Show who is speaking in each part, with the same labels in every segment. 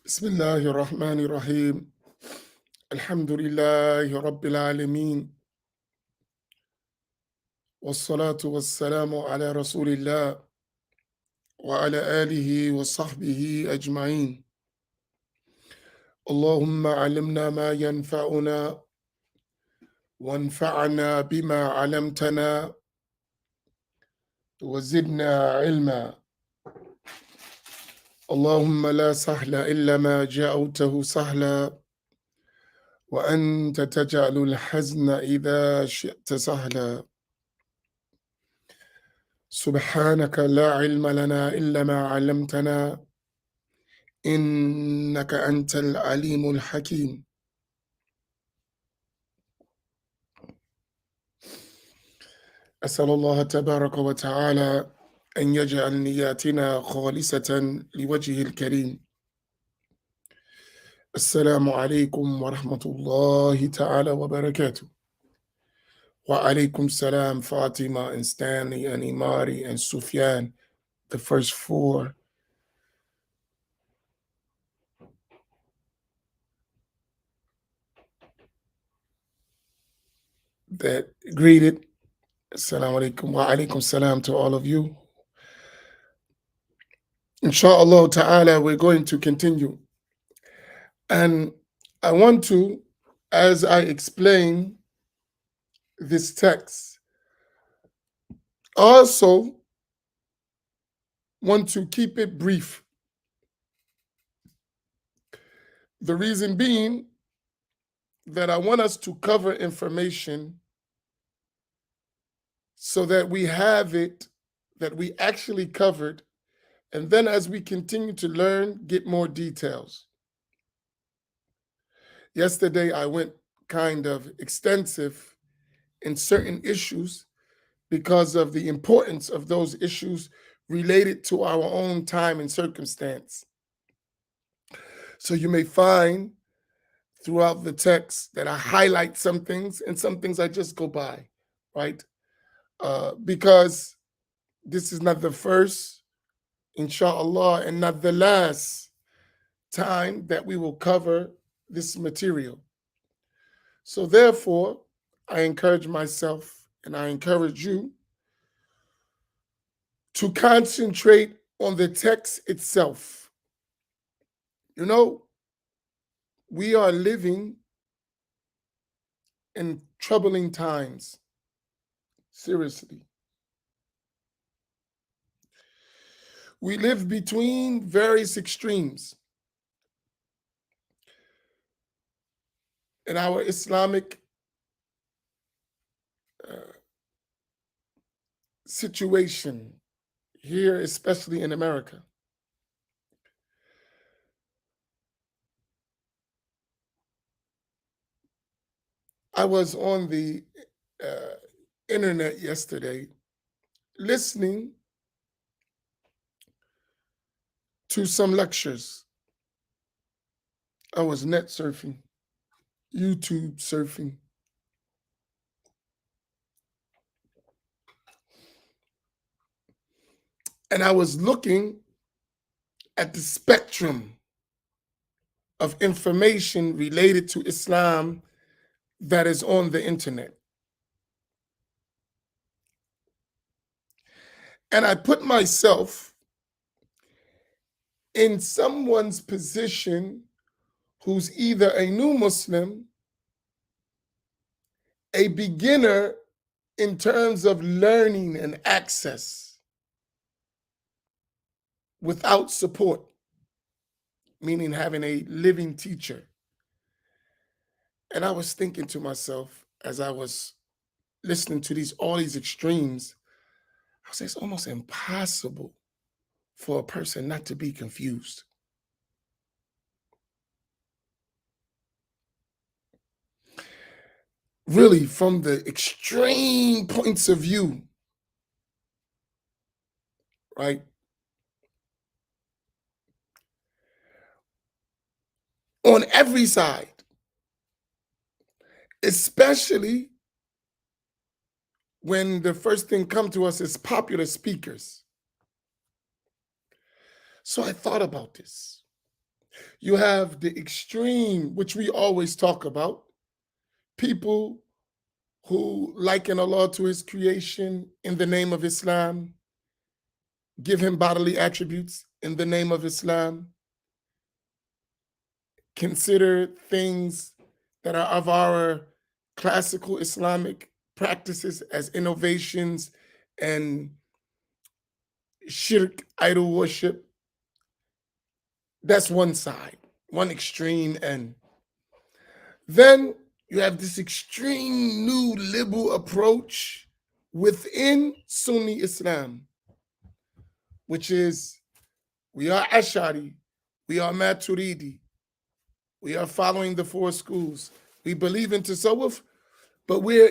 Speaker 1: بسم الله الرحمن الرحيم الحمد لله رب العالمين والصلاة والسلام على رسول الله وعلى آله وصحبه أجمعين اللهم علمنا ما ينفعنا وانفعنا بما علمتنا وزدنا علما اللهم لا سهل إلا ما جعلته سهلا وأنت تجعل الحزن إذا شئت سهلا سبحانك لا علم لنا إلا ما علمتنا إنك أنت العليم الحكيم أسأل الله تبارك وتعالى أن يجعل نياتنا خالصة لوجهه الكريم السلام عليكم ورحمة الله تعالى وبركاته وعليكم السلام Fatima and Stanley and Imari and Sufyan, the first four that greeted. Assalamu alaikum wa alaikum salam to all of you. Inshallah ta'ala, we're going to continue. And I want to, as I explain this text, also want to keep it brief. The reason being that I want us to cover information so that we have it, that we actually covered, and then as we continue to learn, get more details. Yesterday, I went kind of extensive in certain issues because of the importance of those issues related to our own time and circumstance. So you may find throughout the text that I highlight some things and some things I just go by, right? Because this is not the first, inshallah, and not the last time that we will cover this material. So therefore, I encourage myself and I encourage you to concentrate on the text itself. You know, we are living in troubling times, seriously. We live between various extremes. In our Islamic situation here, especially in America. I was on the internet yesterday listening to some lectures. I was net surfing, YouTube surfing. And I was looking at the spectrum of information related to Islam that is on the internet. And I put myself in someone's position who's either a new Muslim, a beginner in terms of learning and access without support, meaning having a living teacher. And I was thinking to myself as I was listening to all these extremes, I was like, it's almost impossible for a person not to be confused. Really, from the extreme points of view, right? On every side, especially when the first thing come to us is popular speakers. So I thought about this. You have the extreme, which we always talk about, people who liken Allah to his creation in the name of Islam, give him bodily attributes in the name of Islam, consider things that are of our classical Islamic practices as innovations and shirk, idol worship. That's one side, one extreme end. Then you have this extreme new liberal approach within Sunni Islam, which is we are Ash'ari, we are Maturidi, we are following the four schools. We believe in Tasawwuf, but we're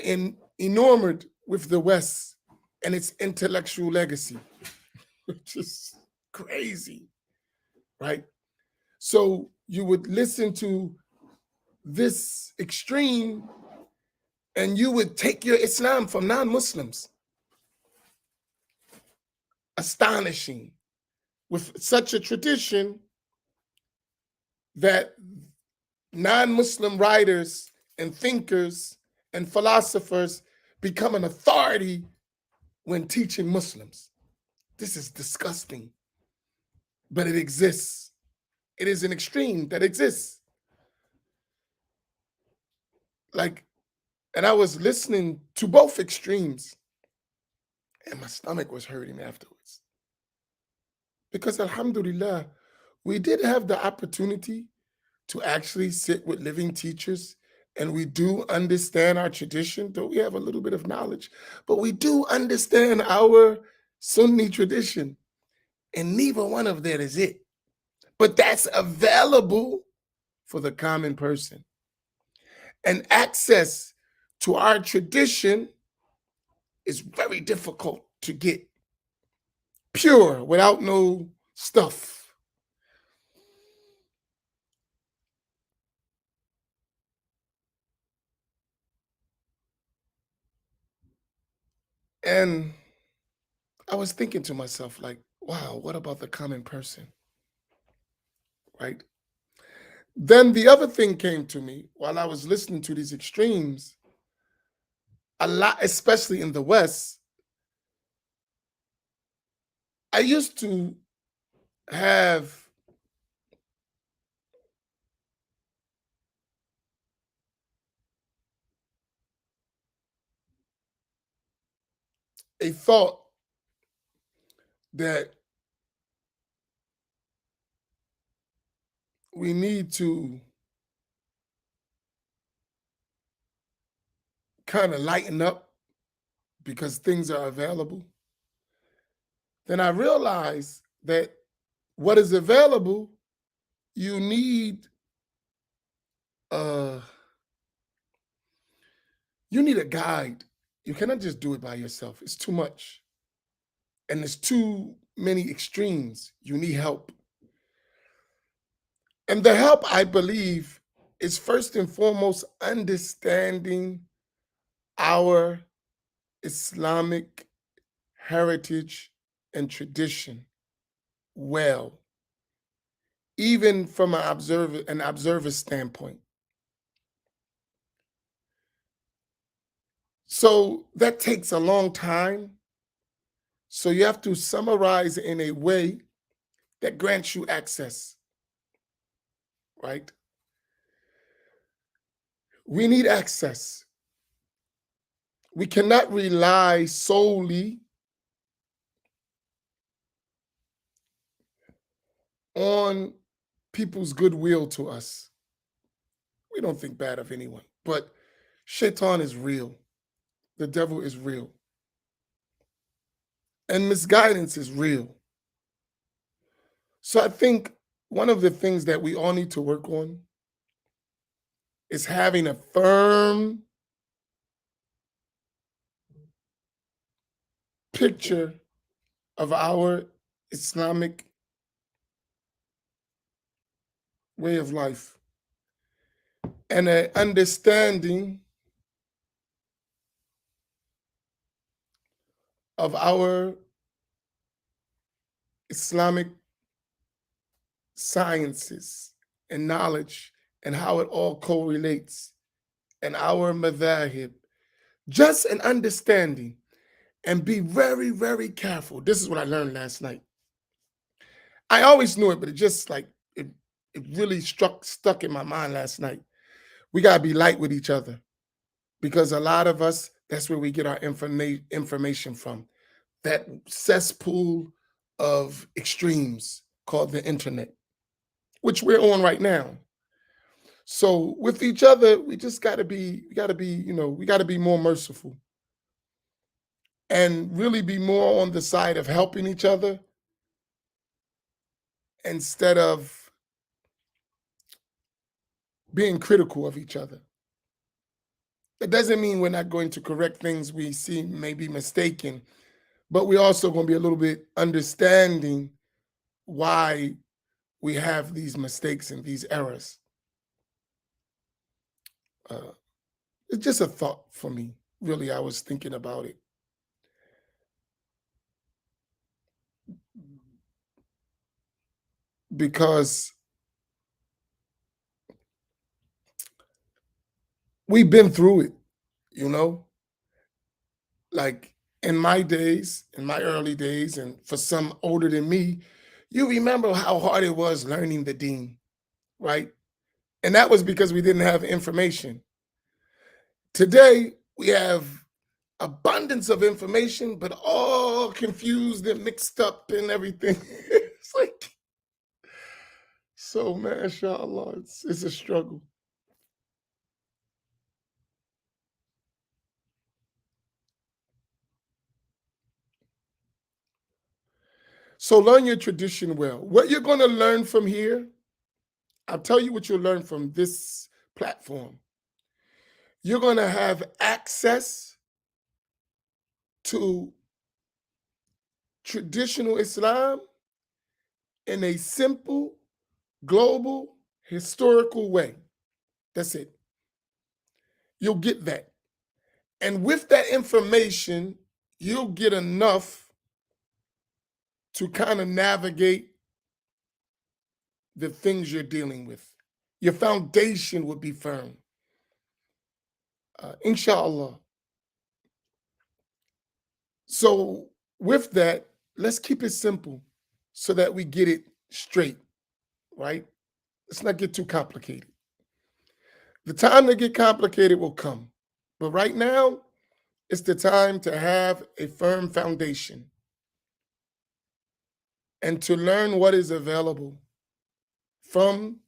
Speaker 1: enamored with the West and its intellectual legacy, which is crazy, right? So you would listen to this extreme and you would take your Islam from non-Muslims. Astonishing. With such a tradition that non-Muslim writers and thinkers and philosophers become an authority when teaching Muslims. This is disgusting, but it exists. It is an extreme that exists. Like, and I was listening to both extremes, and my stomach was hurting afterwards. Because alhamdulillah, we did have the opportunity to actually sit with living teachers, and we do understand our tradition, though we have a little bit of knowledge, but we do understand our Sunni tradition, and neither one of that is it. But that's available for the common person. And access to our tradition is very difficult to get pure without no stuff. And I was thinking to myself, like, wow, what about the common person? Right? Then the other thing came to me while I was listening to these extremes, a lot, especially in the West. I used to have a thought that we need to kind of lighten up because things are available. Then I realized that what is available, you need uh you need a guide. You cannot just do it by yourself. It's too much. And there's too many extremes. You need help. And the help, I believe, is first and foremost understanding our Islamic heritage and tradition well, even from an observer standpoint. So that takes a long time. So you have to summarize in a way that grants you access, right? We need access. We cannot rely solely on people's goodwill to us. We don't think bad of anyone, but shaitan is real. The devil is real. And misguidance is real. So I think one of the things that we all need to work on is having a firm picture of our Islamic way of life and an understanding of our Islamic sciences and knowledge and how it all correlates and our madhahib. Just an understanding and be very, very careful. This is what I learned last night. I always knew it, but it just like it really stuck in my mind last night. We gotta be light with each other because a lot of us, that's where we get our information from. That cesspool of extremes called the internet, which we're on right now. So with each other, we just we gotta be more merciful and really be more on the side of helping each other instead of being critical of each other. It doesn't mean we're not going to correct things we see may be mistaken, but we're also going to be a little bit understanding why we have these mistakes and these errors. Uh, it's just a thought for me. Really, I was thinking about it. Because we've been through it, you know? Like in my days, in my early days, and for some older than me, you remember how hard it was learning the deen, right? And that was because we didn't have information. Today, we have abundance of information, but all confused and mixed up and everything. It's like, so mashallah, it's a struggle. So learn your tradition well. What you're going to learn from here, I'll tell you what you'll learn from this platform. You're going to have access to traditional Islam in a simple, global, historical way. That's it. You'll get that. And with that information, you'll get enough to kind of navigate the things you're dealing with. Your foundation will be firm. Inshallah. So, with that, let's keep it simple so that we get it straight, right? Let's not get too complicated. The time to get complicated will come. But right now, it's the time to have a firm foundation and to learn what is available from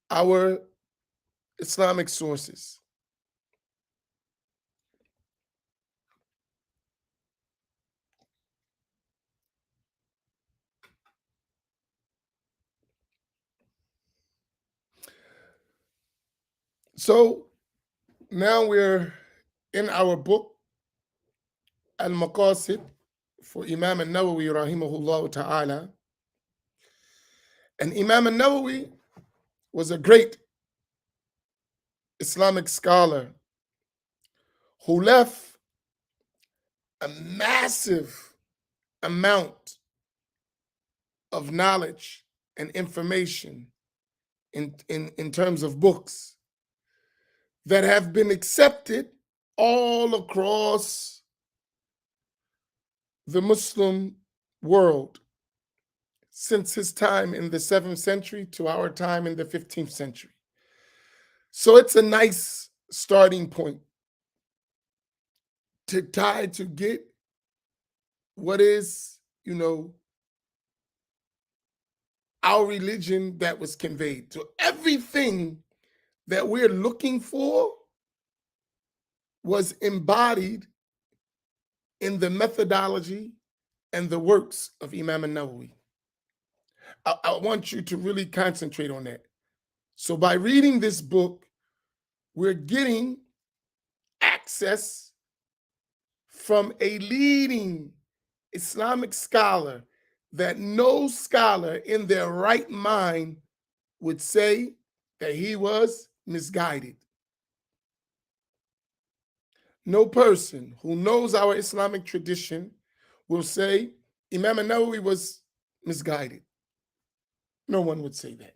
Speaker 1: our Islamic sources. So now we're in our book, Al-Maqasid, for Imam al-Nawawi, rahimahullah ta'ala. And Imam al-Nawawi was a great Islamic scholar who left a massive amount of knowledge and information in terms of books that have been accepted all across the Muslim world since his time in the 7th century to our time in the 15th century. So it's a nice starting point to try to get what is, our religion that was conveyed. So everything that we're looking for was embodied in the methodology and the works of Imam al-Nawawi. I want you to really concentrate on that. So by reading this book, we're getting access from a leading Islamic scholar that no scholar in their right mind would say that he was misguided. No person who knows our Islamic tradition will say Imam al-Nawawi was misguided. No one would say that.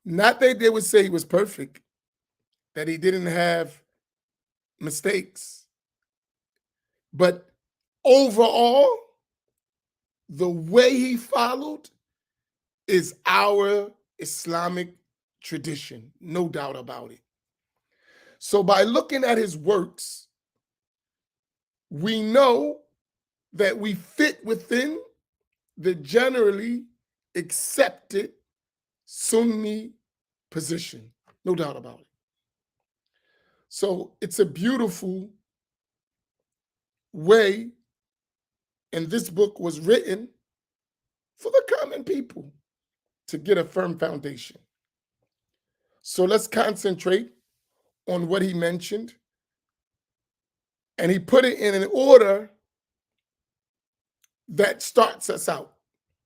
Speaker 1: Not that they would say he was perfect, that he didn't have mistakes, but overall, the way he followed is our Islamic tradition, no doubt about it. So by looking at his works, we know that we fit within the generally accepted Sunni position, no doubt about it. So it's a beautiful way, and this book was written for the common people to get a firm foundation. So let's concentrate on what he mentioned. And he put it in an order that starts us out.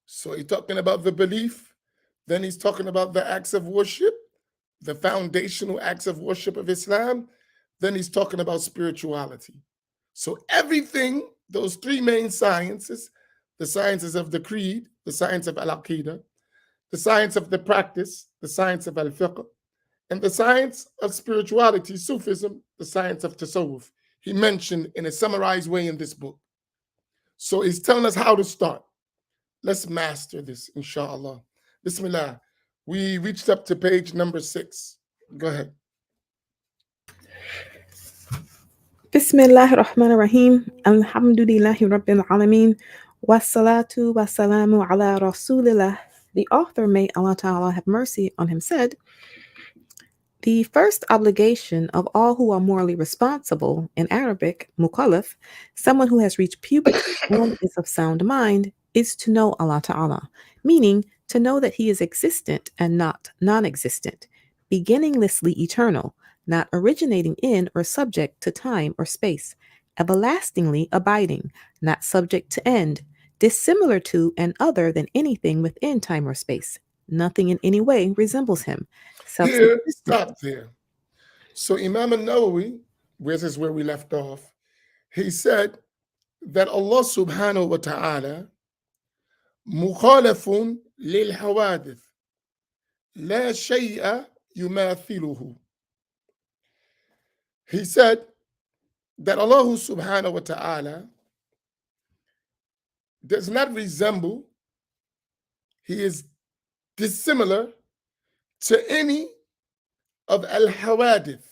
Speaker 1: So he's talking about the belief, then he's talking about the acts of worship, the foundational acts of worship of Islam, then he's talking about spirituality. So everything, those three main sciences, the sciences of the creed, the science of Al-Aqidah, the science of the practice, the science of Al-Fiqh, and the science of spirituality, Sufism, the science of Tasawwuf, he mentioned in a summarized way in this book. So he's telling us how to start. Let's master this, inshallah. Bismillah. We reached up to page number 6. Go ahead.
Speaker 2: Bismillahir Rahmanir Rahim. Alhamdulillahi Rabbil Alameen. Wassalatu wassalamu ala Rasulillah. The author, may Allah Ta'ala have mercy on him, said, the first obligation of all who are morally responsible, in Arabic, mukallaf, someone who has reached puberty and is of sound mind, is to know Allah Ta'ala, meaning to know that He is existent and not non existent, beginninglessly eternal, not originating in or subject to time or space, everlastingly abiding, not subject to end, dissimilar to and other than anything within time or space. Nothing in any way resembles Him.
Speaker 1: Here,
Speaker 2: Self-subsistent.
Speaker 1: stop there. So Imam al-Nawawi, this is where we left off, he said that Allah subhanahu wa ta'ala مخالف للحوادث لا شيء يماثله. He said that Allah subhanahu wa ta'ala does not resemble, he is dissimilar to any of al-hawadith.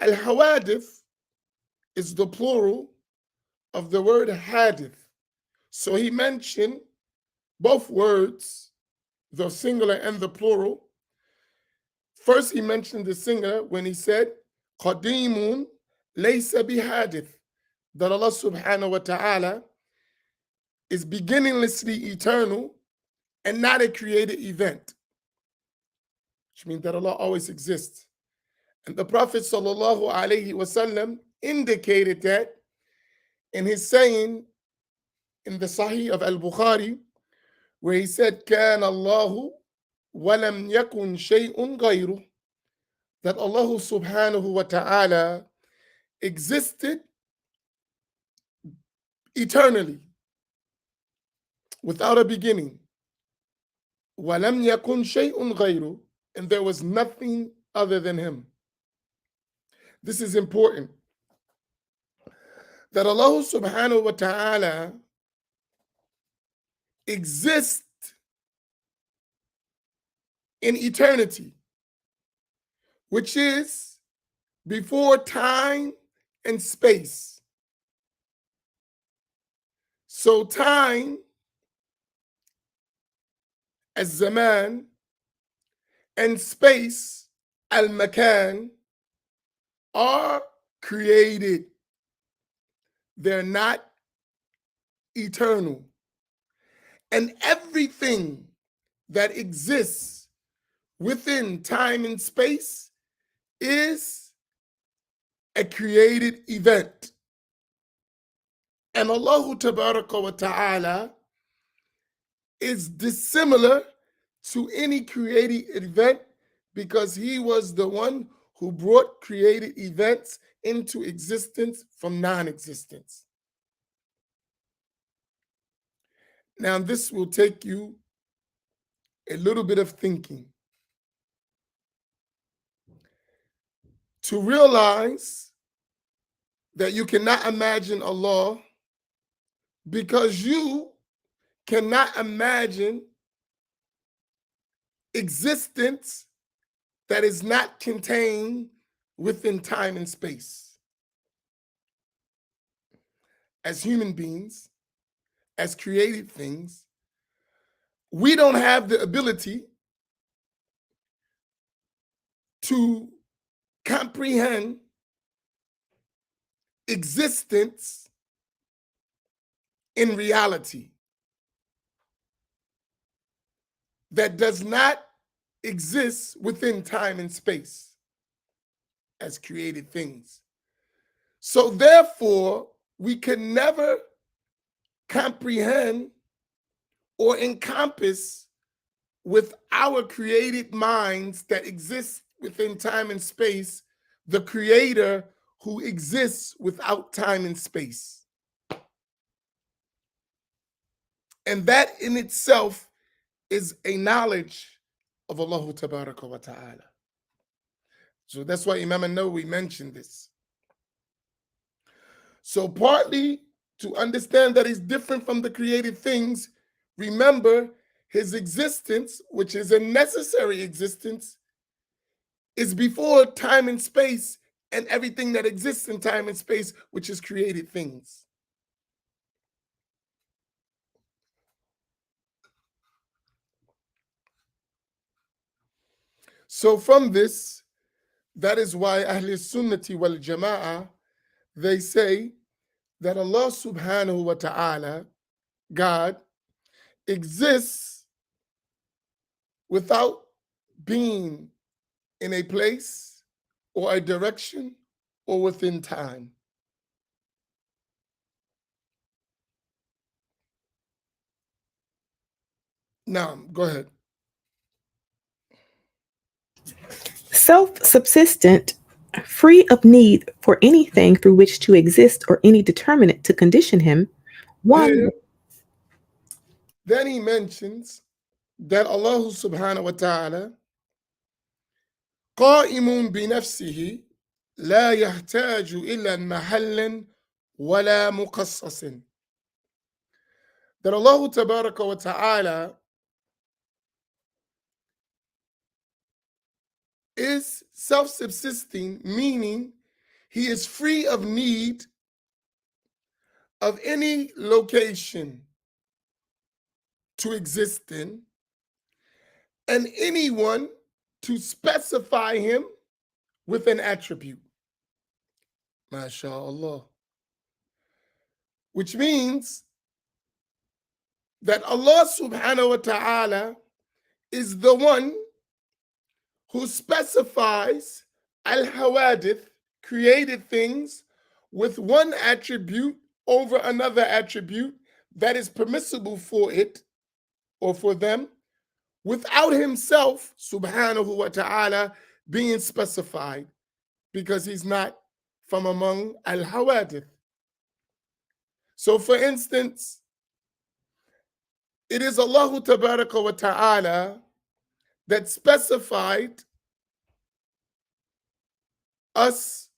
Speaker 1: Al-hawadith is the plural of the word hadith. So he mentioned both words, the singular and the plural. First, he mentioned the singular when he said, Qadimun laysa bihadith, that Allah subhanahu wa ta'ala is beginninglessly eternal and not a created event, which means that Allah always exists. And the Prophet sallallahu alaihi wasallam indicated that in his saying in the Sahih of Al-Bukhari, where he said, كَانَ اللَّهُ وَلَمْ يَكُنْ شَيْءٌ غَيْرُهُ, that Allah subhanahu wa ta'ala existed eternally, without a beginning. وَلَمْ يَكُنْ شَيْءٌ غَيْرُهُ, and there was nothing other than him. This is important. That Allah subhanahu wa ta'ala exists in eternity, which is before time and space. So time as zaman and space al-makan are created. They're not eternal. And everything that exists within time and space is a created event. And Allah Tabaraka wa Ta'ala is dissimilar to any created event because He was the one who brought created events into existence from non-existence. Now, this will take you a little bit of thinking. to realize that you cannot imagine Allah because you cannot imagine existence that is not contained within time and space. As human beings, as created things, we don't have the ability to comprehend existence in reality that does not exist within time and space as created things. So therefore, we can never comprehend or encompass with our created minds that exist within time and space, the creator who exists without time and space. And that in itself is a knowledge of Allah Tabaraka wa Ta'ala. So that's why Imam An-Nawawi mentioned this. So partly to understand that he's different from the created things, remember his existence, which is a necessary existence, is before time and space and everything that exists in time and space, which is created things. So from this, that is why Ahl Sunnati wal Jama'ah, they say that Allah subhanahu wa ta'ala, God, exists without being in a place or a direction or within time. Now, go ahead.
Speaker 2: Self-subsistent, free of need for anything through which to exist or any determinate to condition him. One.
Speaker 1: Then he mentions that Allah subhanahu wa ta'ala قائم بنفسه لا يحتاج إلى محل ولا مخصص. That Allah tabaraka wa ta'ala is self-subsisting, meaning he is free of need of any location to exist in and anyone to specify him with an attribute. MashaAllah. Which means that Allah subhanahu wa ta'ala is the one who specifies al-hawadith, created things, with one attribute over another attribute that is permissible for it or for them, without himself, subhanahu wa ta'ala, being specified, because he's not from among al-hawadith. So for instance, it is Allah tabaraka wa ta'ala that specified us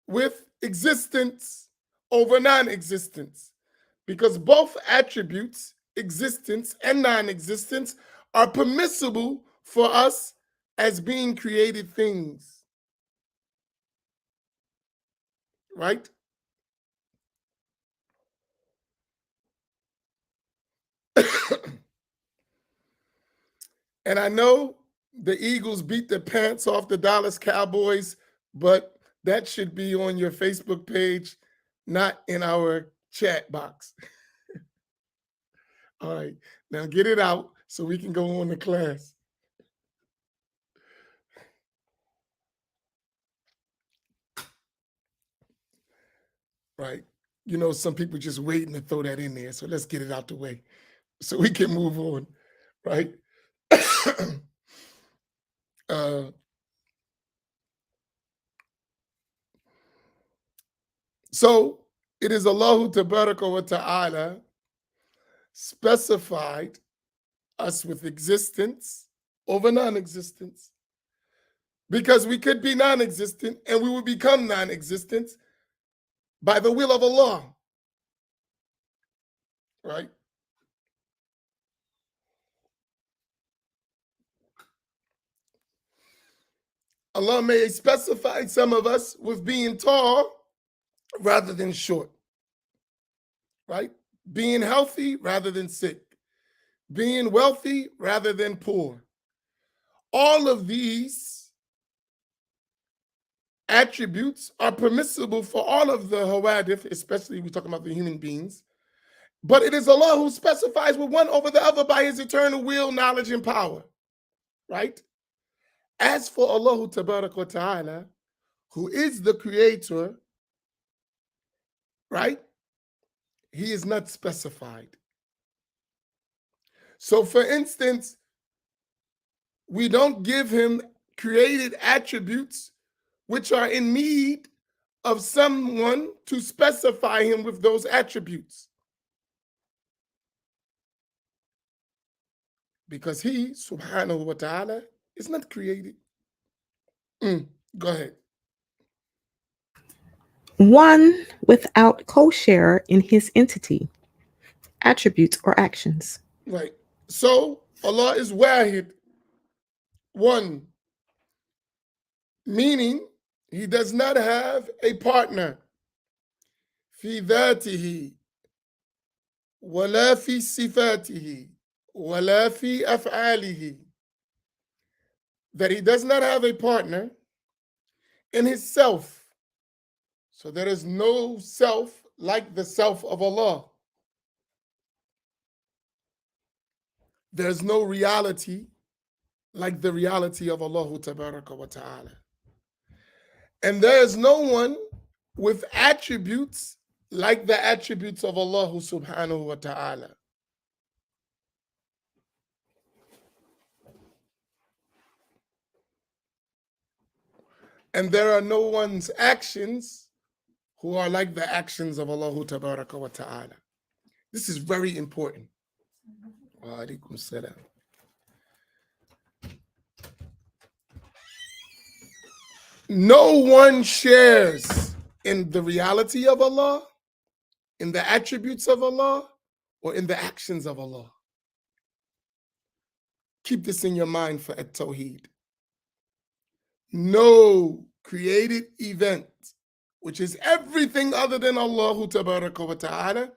Speaker 1: with existence over non-existence, because both attributes, existence and non-existence, are permissible for us as being created things. Right? And I know the Eagles beat the pants off the Dallas Cowboys, but that should be on your Facebook page, not in our chat box. All right, now get it out so we can go on to class. Right. You know, some people just waiting to throw that in there. So let's get it out the way so we can move on. Right. So it is Allah Tabaraka wa Ta'ala specified us with existence over non-existence. Because we could be non-existent and we will become non-existent by the will of Allah. Right? Allah may specify some of us with being tall rather than short. Right? Being healthy rather than sick. Being wealthy rather than poor. All of these attributes are permissible for all of the hawadith, especially we're talking about the human beings. But it is Allah who specifies with one over the other by his eternal will, knowledge, and power. Right? As for Allah Tabarak wa Ta'ala, who is the creator, right? He is not specified. So for instance, we don't give him created attributes which are in need of someone to specify him with those attributes. Because he, subhanahu wa ta'ala, is not created. Go ahead.
Speaker 2: One without co-share in his entity, attributes, or actions.
Speaker 1: Right. So Allah is wahid, one, meaning he does not have a partner. في ذاته ولا في صفاته ولا في أفعاله. That he does not have a partner in his self. So there is no self like the self of Allah. There's no reality like the reality of Allah Tabaraka wa Ta'ala. And there is no one with attributes like the attributes of Allah Subhanahu wa Ta'ala. And there are no one's actions who are like the actions of Allah Tabaraka wa Ta'ala. This is very important. Wa alaikum salam. No one shares in the reality of Allah, in the attributes of Allah, or in the actions of Allah. Keep this in your mind for at-Tawheed. No created event, which is everything other than Allah Tabaraka wa Ta'ala,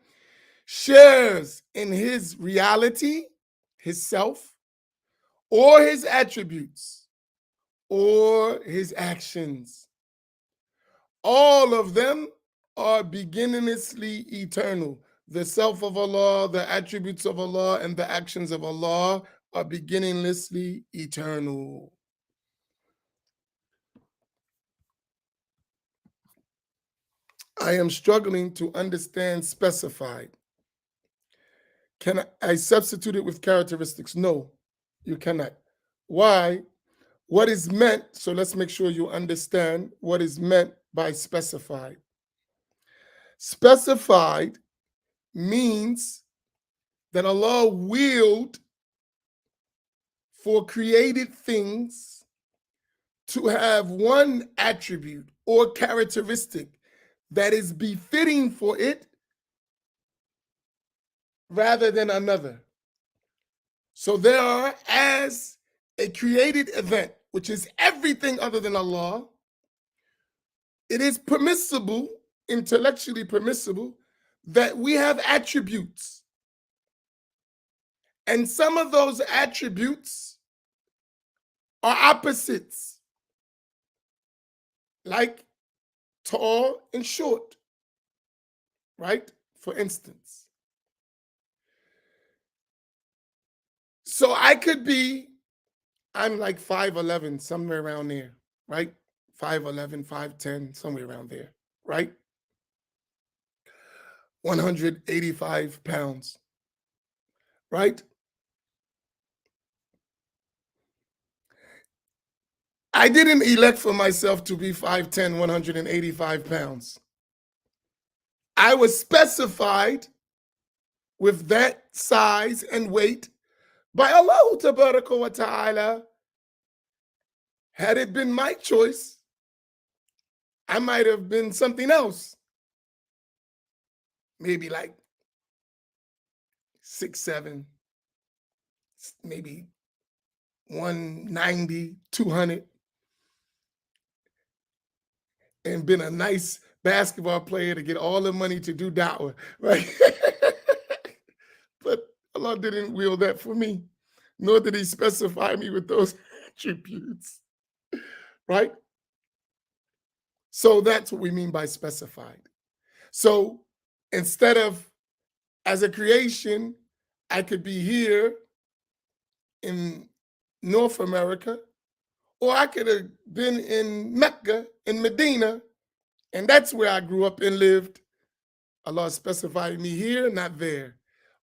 Speaker 1: shares in his reality, his self, or his attributes, or his actions. All of them are beginninglessly eternal. The self of Allah, the attributes of Allah, and the actions of Allah are beginninglessly eternal. I am struggling to understand specified. Can I substitute it with characteristics? No, you cannot. Why? What is meant, so let's make sure you understand what is meant by specified. Specified means that Allah willed for created things to have one attribute or characteristic that is befitting for it rather than another. So there are, as a created event, which is everything other than Allah, it is permissible, intellectually permissible, that we have attributes. And some of those attributes are opposites, like tall and short, right? For instance. So I could be, I'm like 5'11", somewhere around there, right? 5'11", 5'10", somewhere around there, right? 185 pounds, right? I didn't elect for myself to be 5'10", 185 pounds. I was specified with that size and weight by Allah Tabaraka wa Ta'ala, Had it been my choice, I might have been something else. Maybe like 6'7", maybe 190, 200, and been a nice basketball player to get all the money to do da'wah, right? But Allah didn't will that for me, nor did He specify me with those attributes, right? So that's what we mean by specified. So instead of as a creation, I could be here in North America, or I could have been in Mecca, in Medina, and that's where I grew up and lived. Allah specified me here, not there.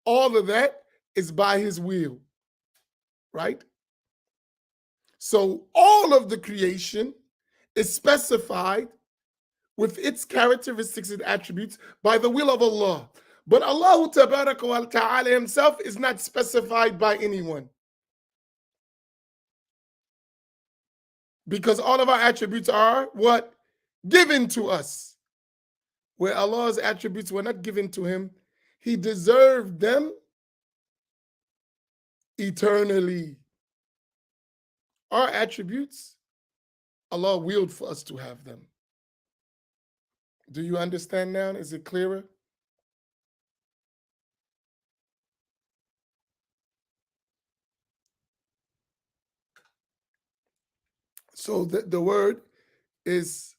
Speaker 1: All of that is by His will, right? So all of the creation is specified with its characteristics and attributes by the will of Allah. But Allah Ta'ala Himself is not specified by anyone, because all of our attributes are what? Given to us. Where Allah's attributes were not given to Him, He deserved them eternally. Our attributes, Allah willed for us to have them. Do you understand now? Is it clearer? So the word is,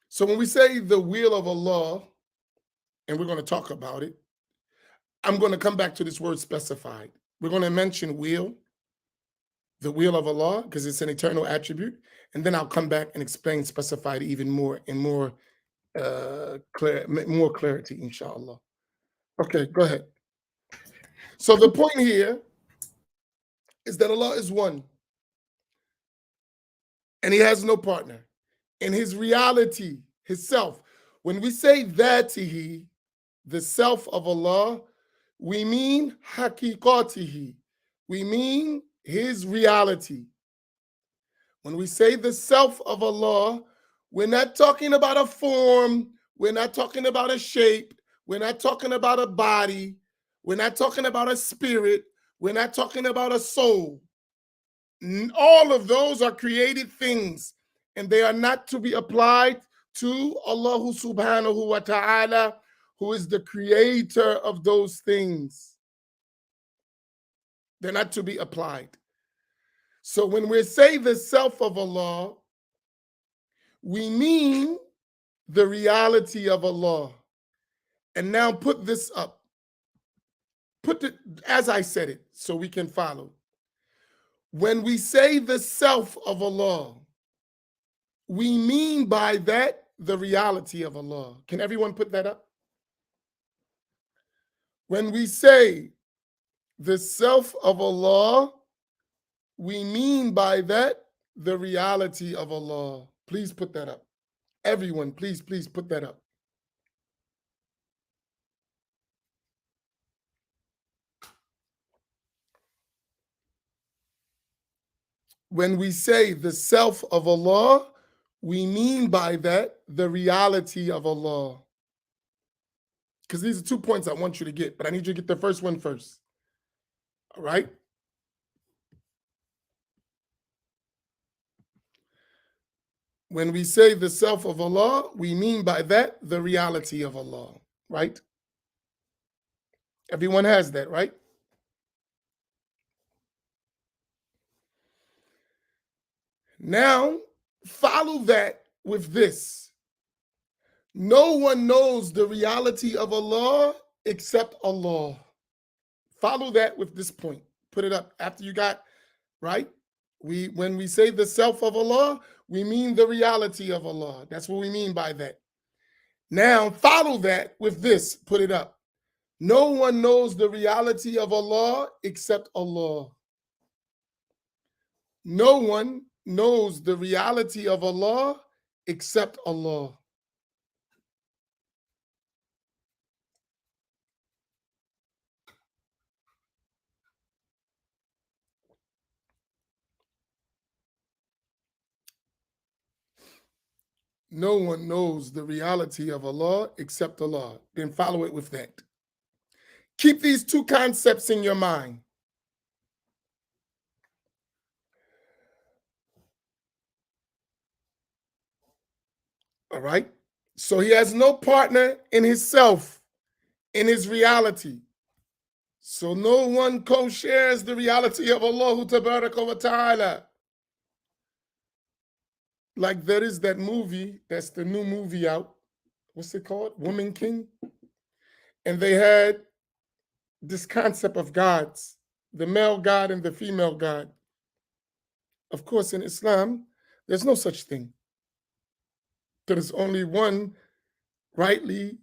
Speaker 1: so when we say the will of Allah, and we're going to talk about it, I'm going to come back to this word specified. We're going to mention will, the will of Allah, because it's an eternal attribute, and then I'll come back and explain specified even more and more clarity, inshallah. Okay, go ahead. So the point here is that Allah is one, and He has no partner. In His reality, His self, when we say dhatihi, the self of Allah, we mean haqiqatihi. We mean His reality. When we say the self of Allah, we're not talking about a form, we're not talking about a shape, we're not talking about a body, we're not talking about a spirit, we're not talking about a soul. All of those are created things, and they are not to be applied to Allah subhanahu wa ta'ala, who is the creator of those things. They're not to be applied. So when we say the self of Allah, we mean the reality of Allah. And now put this up. Put it as I said it so we can follow. When we say the self of Allah, we mean by that the reality of Allah. Can everyone put that up? When we say the self of Allah, we mean by that the reality of Allah. Please put that up. Everyone, please put that up. When we say the self of Allah, we mean by that the reality of Allah. Because these are 2 points I want you to get, but I need you to get the first one first. All right? When we say the self of Allah, we mean by that the reality of Allah, right? Everyone has that, right? Now, follow that with this. No one knows the reality of Allah except Allah. Follow that with this point. Put it up after you got, right? When we say the self of Allah, we mean the reality of Allah. That's what we mean by that. Now, follow that with this. Put it up. No one knows the reality of Allah except Allah. No one knows the reality of Allah except Allah. no one knows the reality of Allah except Allah. Then follow it with that. Keep these two concepts in your mind. All right? So he has no partner in his self, in his reality. So no one co-shares the reality of Allah Tabaraka wa Ta'ala. Like there is that movie, that's the new movie out. What's it called? Woman King. And they had this concept of gods, the male god and the female god. Of course, in Islam, there's no such thing. There is only one rightly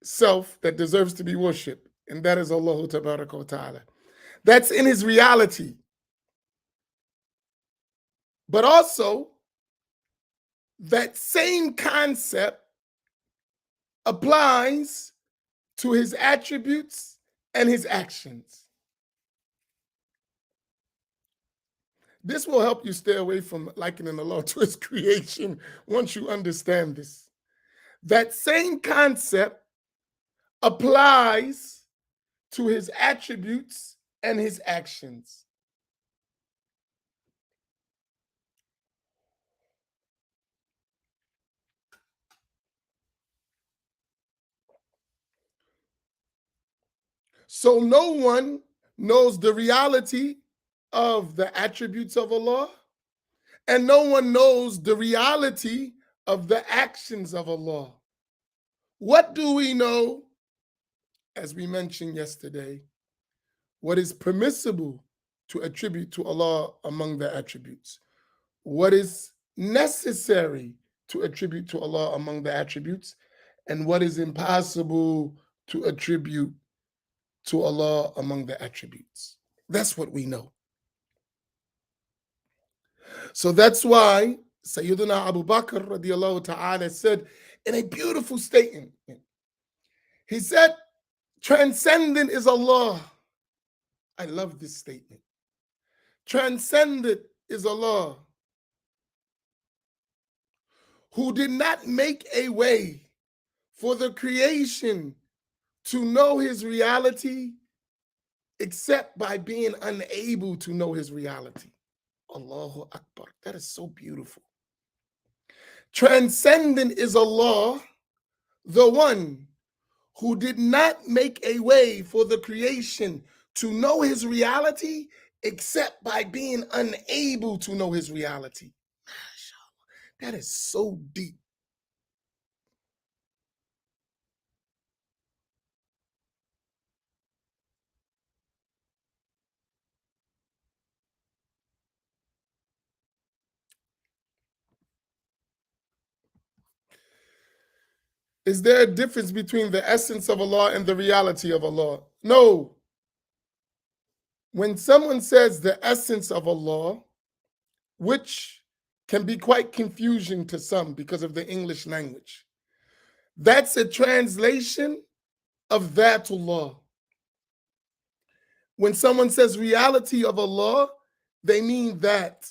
Speaker 1: self that deserves to be worshipped, and that is Allah Tabaraka wa Ta'ala. That's in his reality. But also, that same concept applies to his attributes and his actions. This will help you stay away from likening Allah to his creation once you understand this. That same concept applies to his attributes and his actions. So no one knows the reality of the attributes of Allah, and no one knows the reality of the actions of Allah. What do we know, as we mentioned yesterday, what is permissible to attribute to Allah among the attributes? What is necessary to attribute to Allah among the attributes? And what is impossible to attribute to Allah among the attributes? That's what we know. So that's why Sayyidina Abu Bakr radiallahu ta'ala said in a beautiful statement, he said, transcendent is Allah. I love this statement. Transcendent is Allah, who did not make a way for the creation to know his reality except by being unable to know his reality. Allahu Akbar. That is so beautiful. Transcendent is Allah, the one who did not make a way for the creation to know his reality except by being unable to know his reality. That is so deep. Is there a difference between the essence of Allah and the reality of Allah? No. When someone says the essence of Allah, which can be quite confusing to some because of the English language, that's a translation of Dhatullah. When someone says reality of Allah, they mean that.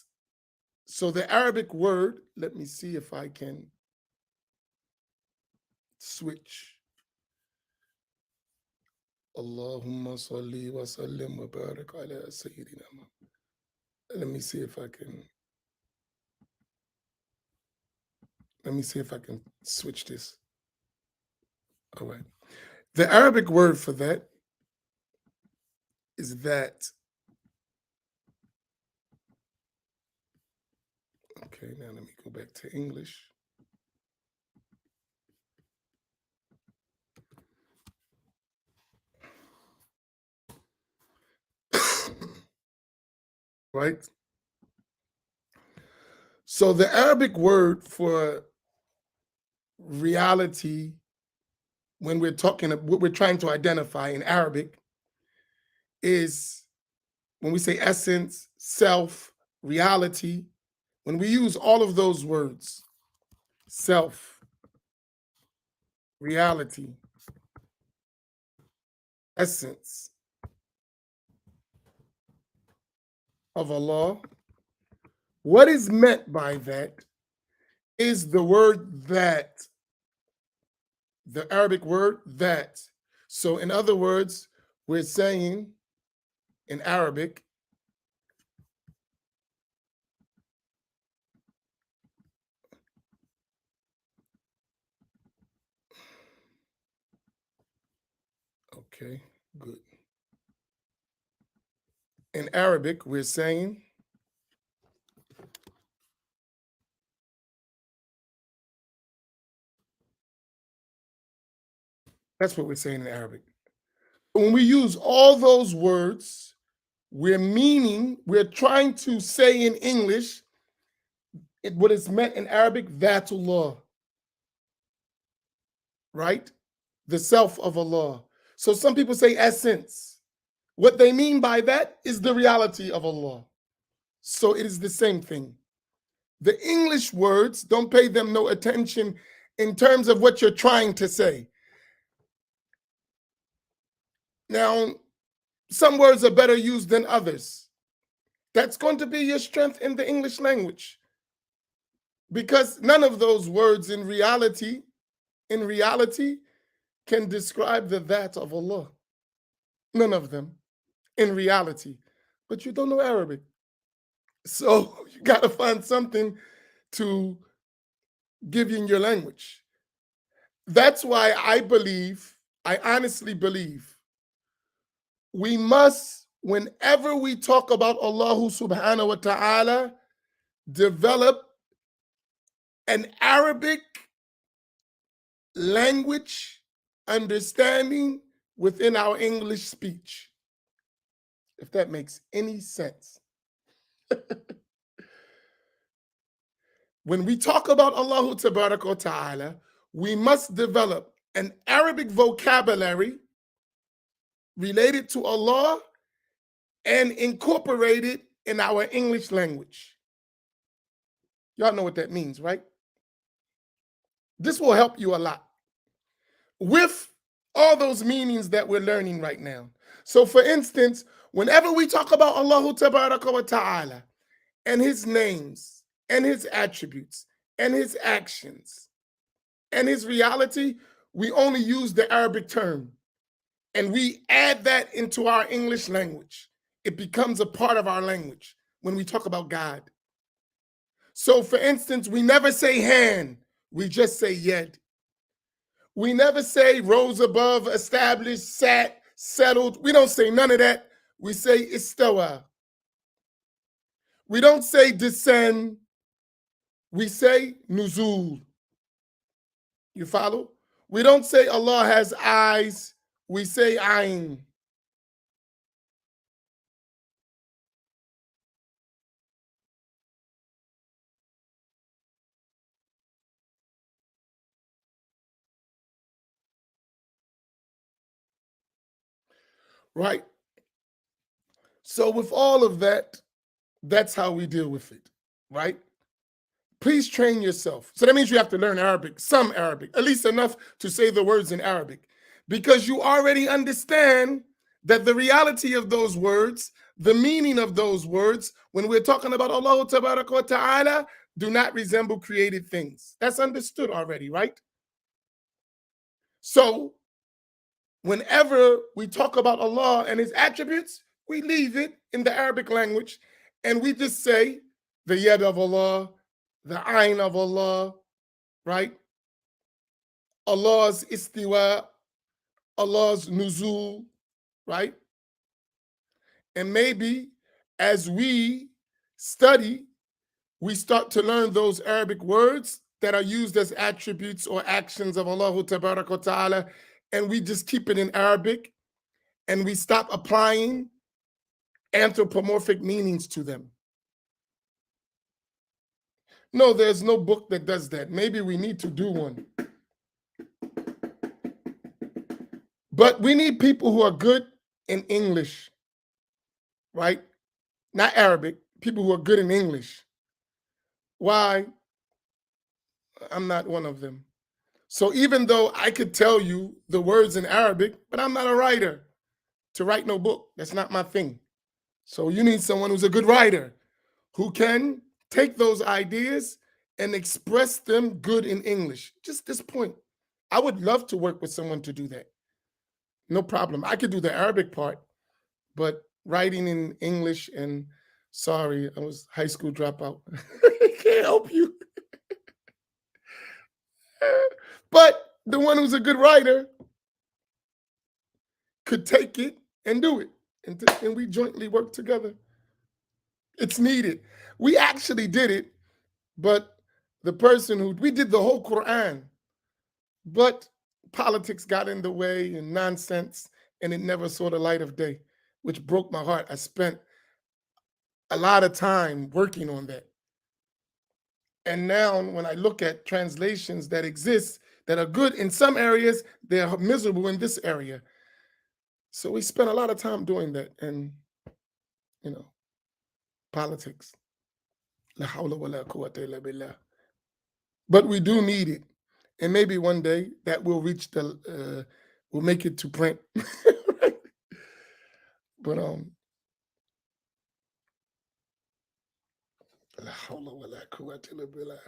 Speaker 1: So the Arabic word, let me see if I can switch. Allahumma salli wa sallim wa barik ala Sayyidina. Let me see if I can. Let me see if I can switch this. All right. The Arabic word for that is that. Okay, now let me go back to English. Right? So the Arabic word for reality, when we're talking, what we're trying to identify in Arabic is when we say essence, self, reality, when we use all of those words, self, reality, essence of Allah, what is meant by that is the word that, the Arabic word that. So, in other words, we're saying in Arabic, okay, good. In Arabic, we're saying that's what we're saying in Arabic. When we use all those words, we're trying to say in English what is meant in Arabic, Dhatullah, right? The self of Allah. So some people say essence. What they mean by that is the reality of Allah. So it is the same thing. The English words, don't pay them no attention in terms of what you're trying to say. Now, some words are better used than others. That's going to be your strength in the English language. Because none of those words in reality can describe the that of Allah. None of them in reality. But you don't know Arabic. So you got to find something to give you in your language. That's why I honestly believe, we must, whenever we talk about Allah subhanahu wa ta'ala, develop an Arabic language understanding within our English speech, if that makes any sense. When we talk about Allah tabaraka wa ta'ala, we must develop an Arabic vocabulary related to Allah and incorporate it in our English language. Y'all know what that means, right? This will help you a lot with all those meanings that we're learning right now. So for instance, whenever we talk about Allah tabaraka wa ta'ala and his names and his attributes and his actions and his reality, we only use the Arabic term and we add that into our English language. It becomes a part of our language when we talk about God. So for instance, we never say hand, we just say yed. We never say rose above, established, sat, settled. We don't say none of that. We say istawa. We don't say descend. We say nuzul. You follow? We don't say Allah has eyes. We say ayn. Right? So with all of that, that's how we deal with it, right? Please train yourself. So that means you have to learn Arabic, some Arabic, at least enough to say the words in Arabic, because you already understand that the reality of those words, the meaning of those words, when we're talking about Allah tabaraka wa ta'ala, do not resemble created things. That's understood already, right? So whenever we talk about Allah and his attributes, we leave it in the Arabic language and we just say the yad of Allah, the ayn of Allah, right? Allah's istiwa, Allah's nuzul, right? And maybe as we study, we start to learn those Arabic words that are used as attributes or actions of Allah tabaraka wa ta'ala, and we just keep it in Arabic and we stop applying anthropomorphic meanings to them. No, there's no book that does that. Maybe we need to do one. But we need people who are good in English, right? Not Arabic, people who are good in English. Why? I'm not one of them. So even though I could tell you the words in Arabic, but I'm not a writer to write no book. That's not my thing. So you need someone who's a good writer, who can take those ideas and express them good in English. Just this point. I would love to work with someone to do that. No problem. I could do the Arabic part, but writing in English and sorry, I was high school dropout. I can't help you. But the one who's a good writer could take it and do it. And we jointly work together. It's needed. We actually did it, but the person who we did the whole Quran, but politics got in the way and nonsense, and it never saw the light of day, which broke my heart. I spent a lot of time working on that. And now when I look at translations that exist that are good in some areas, they're miserable in this area. So we spent a lot of time doing that. And, you know, politics. La hawla wa la quwwata illa billah. But we do need it. And maybe one day that will reach we'll make it to print. Right? But la hawla wa la quwwata illa billah.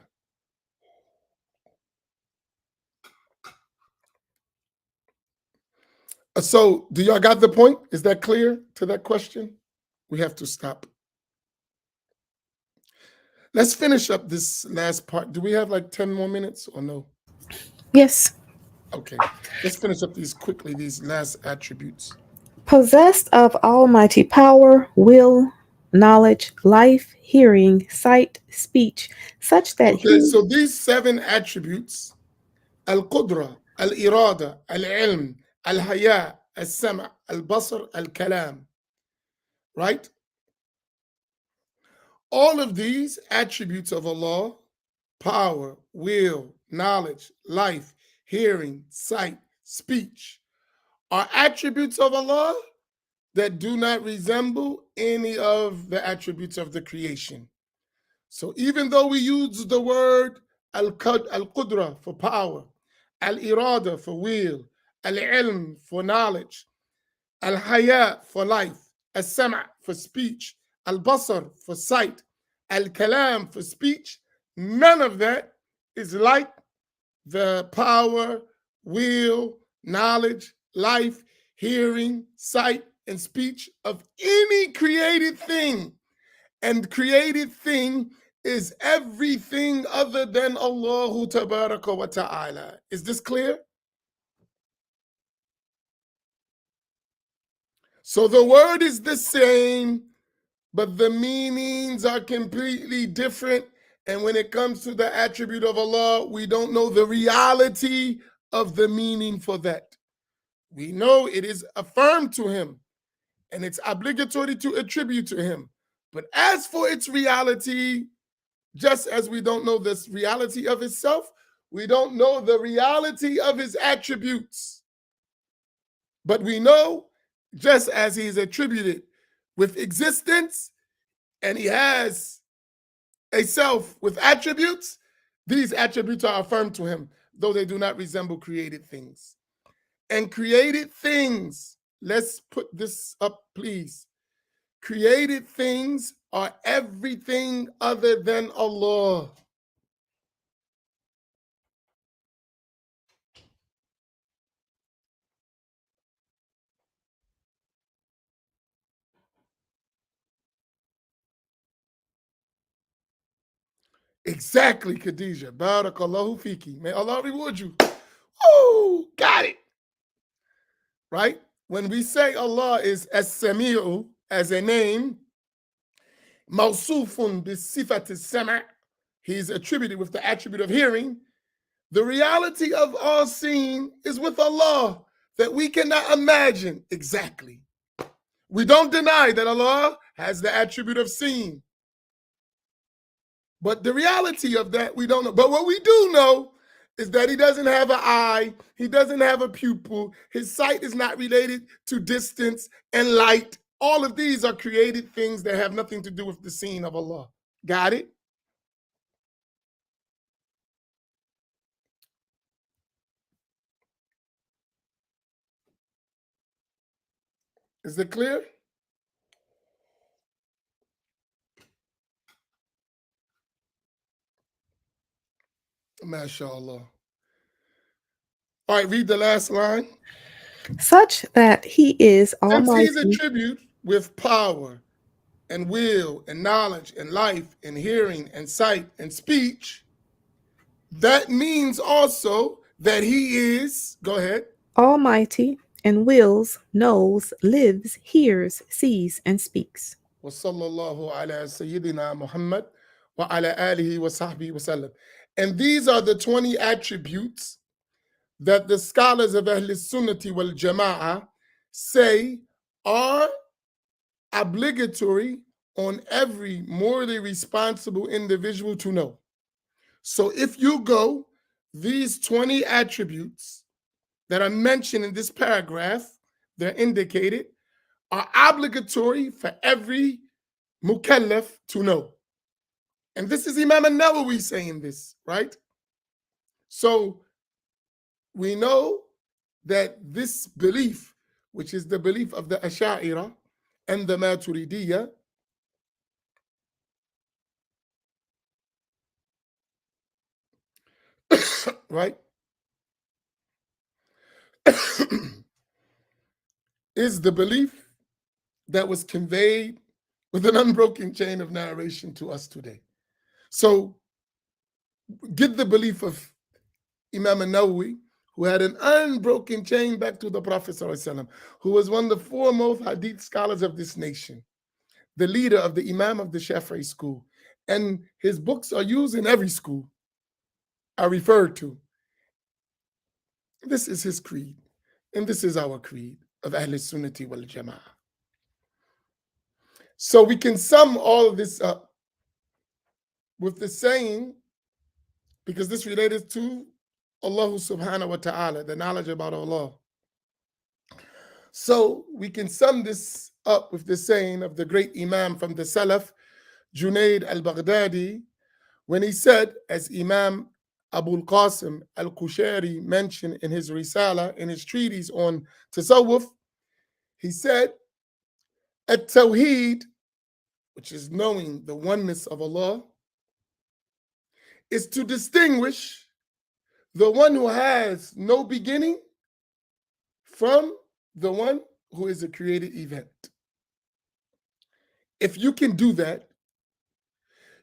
Speaker 1: So do y'all got the point? Is that clear to that question? We have to stop. Let's finish up this last part. Do we have like 10 more minutes or no?
Speaker 2: Yes.
Speaker 1: Okay. Let's finish up these quickly, these last attributes.
Speaker 2: Possessed of almighty power, will, knowledge, life, hearing, sight, speech, such that
Speaker 1: Okay,
Speaker 2: he.
Speaker 1: so these 7 attributes, al-qudra, al-irada, al-ilm, al-haya, al-sama', al-basar, al-kalam, right? All of these attributes of Allah, power, will, knowledge, life, hearing, sight, speech, are attributes of Allah that do not resemble any of the attributes of the creation. So even though we use the word al-qudra for power, al-irada for will, al-ilm for knowledge, al-haya for life, al-sama' for speech, al-basar for sight, al-kalam for speech, none of that is like the power, will, knowledge, life, hearing, sight, and speech of any created thing. And created thing is everything other than Allahu Tabaraka wa Ta'ala. Is this clear? So the word is the same, but the meanings are completely different. And when it comes to the attribute of Allah, we don't know the reality of the meaning for that. We know it is affirmed to him and it's obligatory to attribute to him. But as for its reality, just as we don't know this reality of itself, we don't know the reality of his attributes. But we know, just as he is attributed with existence and he has a self with attributes, these attributes are affirmed to him, though they do not resemble created things. And created things, let's put this up, please. Created things are everything other than Allah. Exactly, Khadijah. Barakallahu fiki. May Allah reward you. Oh, got it. Right? When we say Allah is as-sami'u as a name, mawsufun bi-sifat as-sama', he's attributed with the attribute of hearing. The reality of all seeing is with Allah that we cannot imagine exactly. We don't deny that Allah has the attribute of seeing. But the reality of that, we don't know. But what we do know is that he doesn't have an eye, he doesn't have a pupil, his sight is not related to distance and light. All of these are created things that have nothing to do with the seeing of Allah. Got it? Is it clear? MashaAllah. All right, read the last line.
Speaker 2: Such that he is
Speaker 1: Since he's
Speaker 2: almighty.
Speaker 1: attributed with power and will and knowledge and life and hearing and sight and speech, that means also that he is, go ahead.
Speaker 2: Almighty and wills, knows, lives, hears, sees, and speaks.
Speaker 1: وصلى الله على سيدنا محمد وعلى آله وصحبه وسلم. And these are the 20 attributes that the scholars of Ahl Sunnati wal Jama'ah say are obligatory on every morally responsible individual to know. So if you go, these 20 attributes that are mentioned in this paragraph, they're indicated, are obligatory for every mukallaf to know. And this is Imam al-Nawawi saying this, right? So we know that this belief, which is the belief of the Asha'ira and the Maturidiyya, right, is the belief that was conveyed with an unbroken chain of narration to us today. So get the belief of Imam al-Nawawi, who had an unbroken chain back to the Prophet ﷺ, who was one of the foremost hadith scholars of this nation, the leader of the Imam of the Shafi'i school. And his books are used in every school, are referred to. This is his creed, and this is our creed of Ahl Sunnati wal Jama'ah. So we can sum all of this up with the saying, because this related to Allah subhanahu wa ta'ala, the knowledge about Allah. So we can sum this up with the saying of the great Imam from the Salaf, Junaid al-Baghdadi, when he said, as Imam Abu al-Qasim al-Qushayri mentioned in his Risala, in his treatise on Tasawwuf, he said, At-Tawheed, which is knowing the oneness of Allah, is to distinguish the one who has no beginning from the one who is a created event. If you can do that,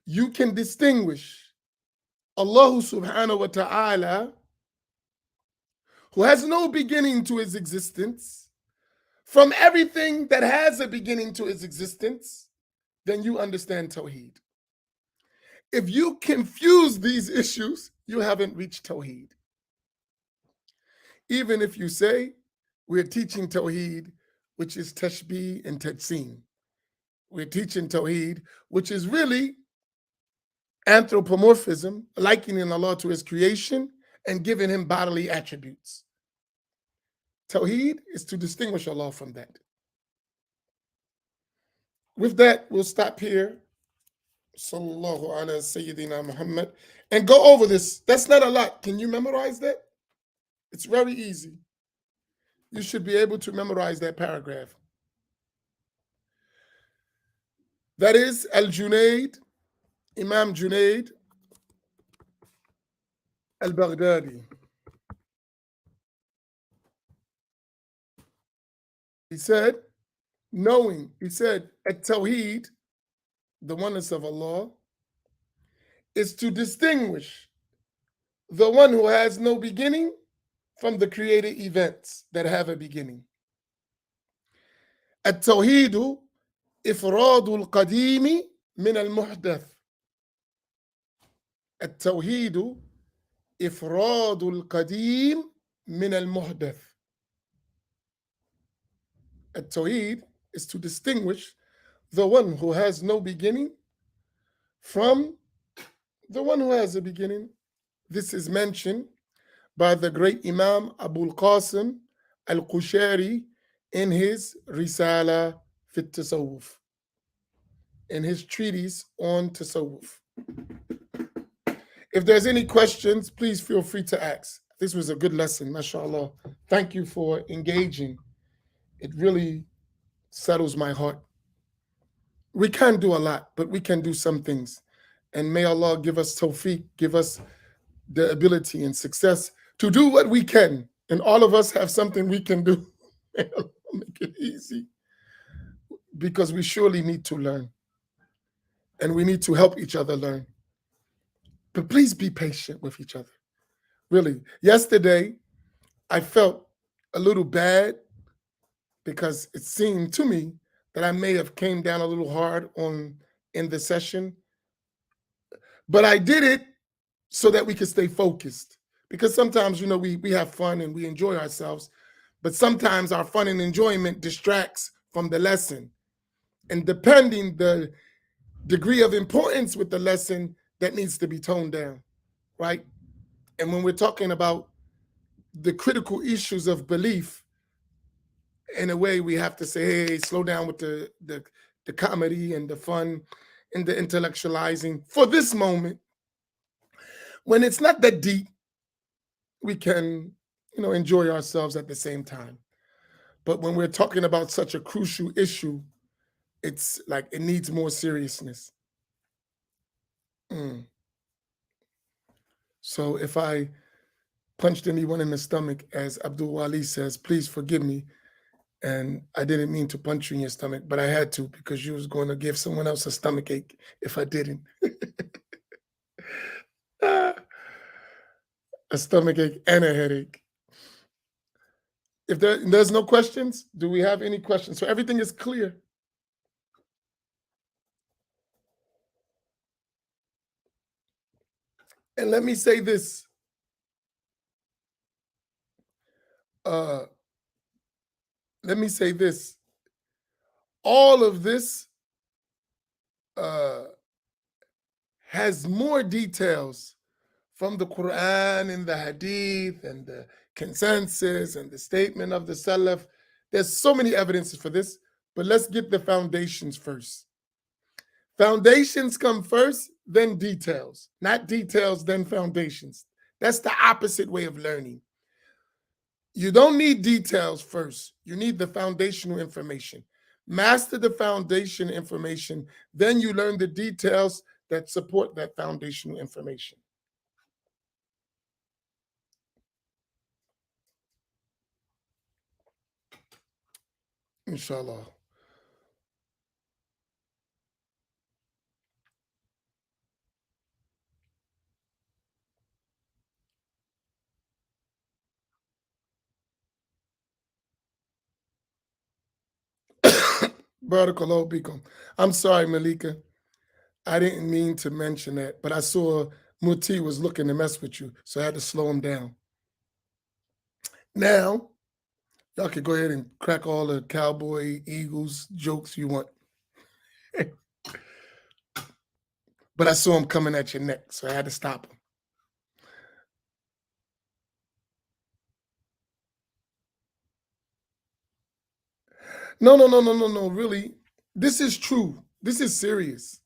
Speaker 1: you can distinguish Allah subhanahu wa ta'ala, who has no beginning to his existence, from everything that has a beginning to its existence, then you understand Tawheed. If you confuse these issues, you haven't reached Tawheed. Even if you say, we're teaching Tawheed, which is Tashbih and Tajsim. We're teaching Tawheed, which is really anthropomorphism, likening Allah to his creation and giving him bodily attributes. Tawheed is to distinguish Allah from that. With that, we'll stop here. Sallallahu ala Sayyidina Muhammad. And go over this. That's not a lot. Can you memorize that? It's very easy. You should be able to memorize that paragraph. That is Al-Junaid, Imam Junaid al-Baghdadi. He said, At-Tawheed, the oneness of Allah, is to distinguish the one who has no beginning from the created events that have a beginning. At-Tawheedu ifradu al-qadimi min al-muhdath. At-Tawheedu ifradu al-qadim min al-muhdath. At-Tawheed is to distinguish the one who has no beginning from the one who has a beginning. This is mentioned by the great Imam Abu al-Qasim al-Qushayri in his Risala fit Tasawwuf, in his treatise on Tasawwuf. If there's any questions, please feel free to ask. This was a good lesson, mashallah. Thank you for engaging. It really settles my heart. We can't do a lot, but we can do some things. And may Allah give us tawfiq, give us the ability and success to do what we can. And all of us have something we can do. I'll make it easy because we surely need to learn and we need to help each other learn. But please be patient with each other. Really. Yesterday, I felt a little bad because it seemed to me that I may have came down a little hard on in the session, but I did it so that we could stay focused. Because sometimes, we have fun and we enjoy ourselves, but sometimes our fun and enjoyment distracts from the lesson. And depending the degree of importance with the lesson, that needs to be toned down, right? And when we're talking about the critical issues of belief, in a way, we have to say, hey, slow down with the comedy and the fun and the intellectualizing for this moment. When it's not that deep, we can, enjoy ourselves at the same time. But when we're talking about such a crucial issue, it's like it needs more seriousness. Mm. So if I punched anyone in the stomach, as Abdul Wali says, please forgive me. And I didn't mean to punch you in your stomach, but I had to because you was going to give someone else a stomach ache if I didn't. A stomach ache and a headache. If there's no questions, do we have any questions? So everything is clear. And let me say this. Let me say this. All of this has more details from the Quran and the Hadith and the consensus and the statement of the Salaf. There's so many evidences for this, but let's get the foundations first. Foundations come first, then details. Not details, then foundations. That's the opposite way of learning. You don't need details first. You need the foundational information. Master the foundation information, then you learn the details that support that foundational information. Inshallah. Barakallahu bikum. I'm sorry, Malika. I didn't mean to mention that, but I saw Muti was looking to mess with you, so I had to slow him down. Now, y'all can go ahead and crack all the Cowboy Eagles jokes you want. But I saw him coming at your neck, so I had to stop him. No, really. This is true. This is serious.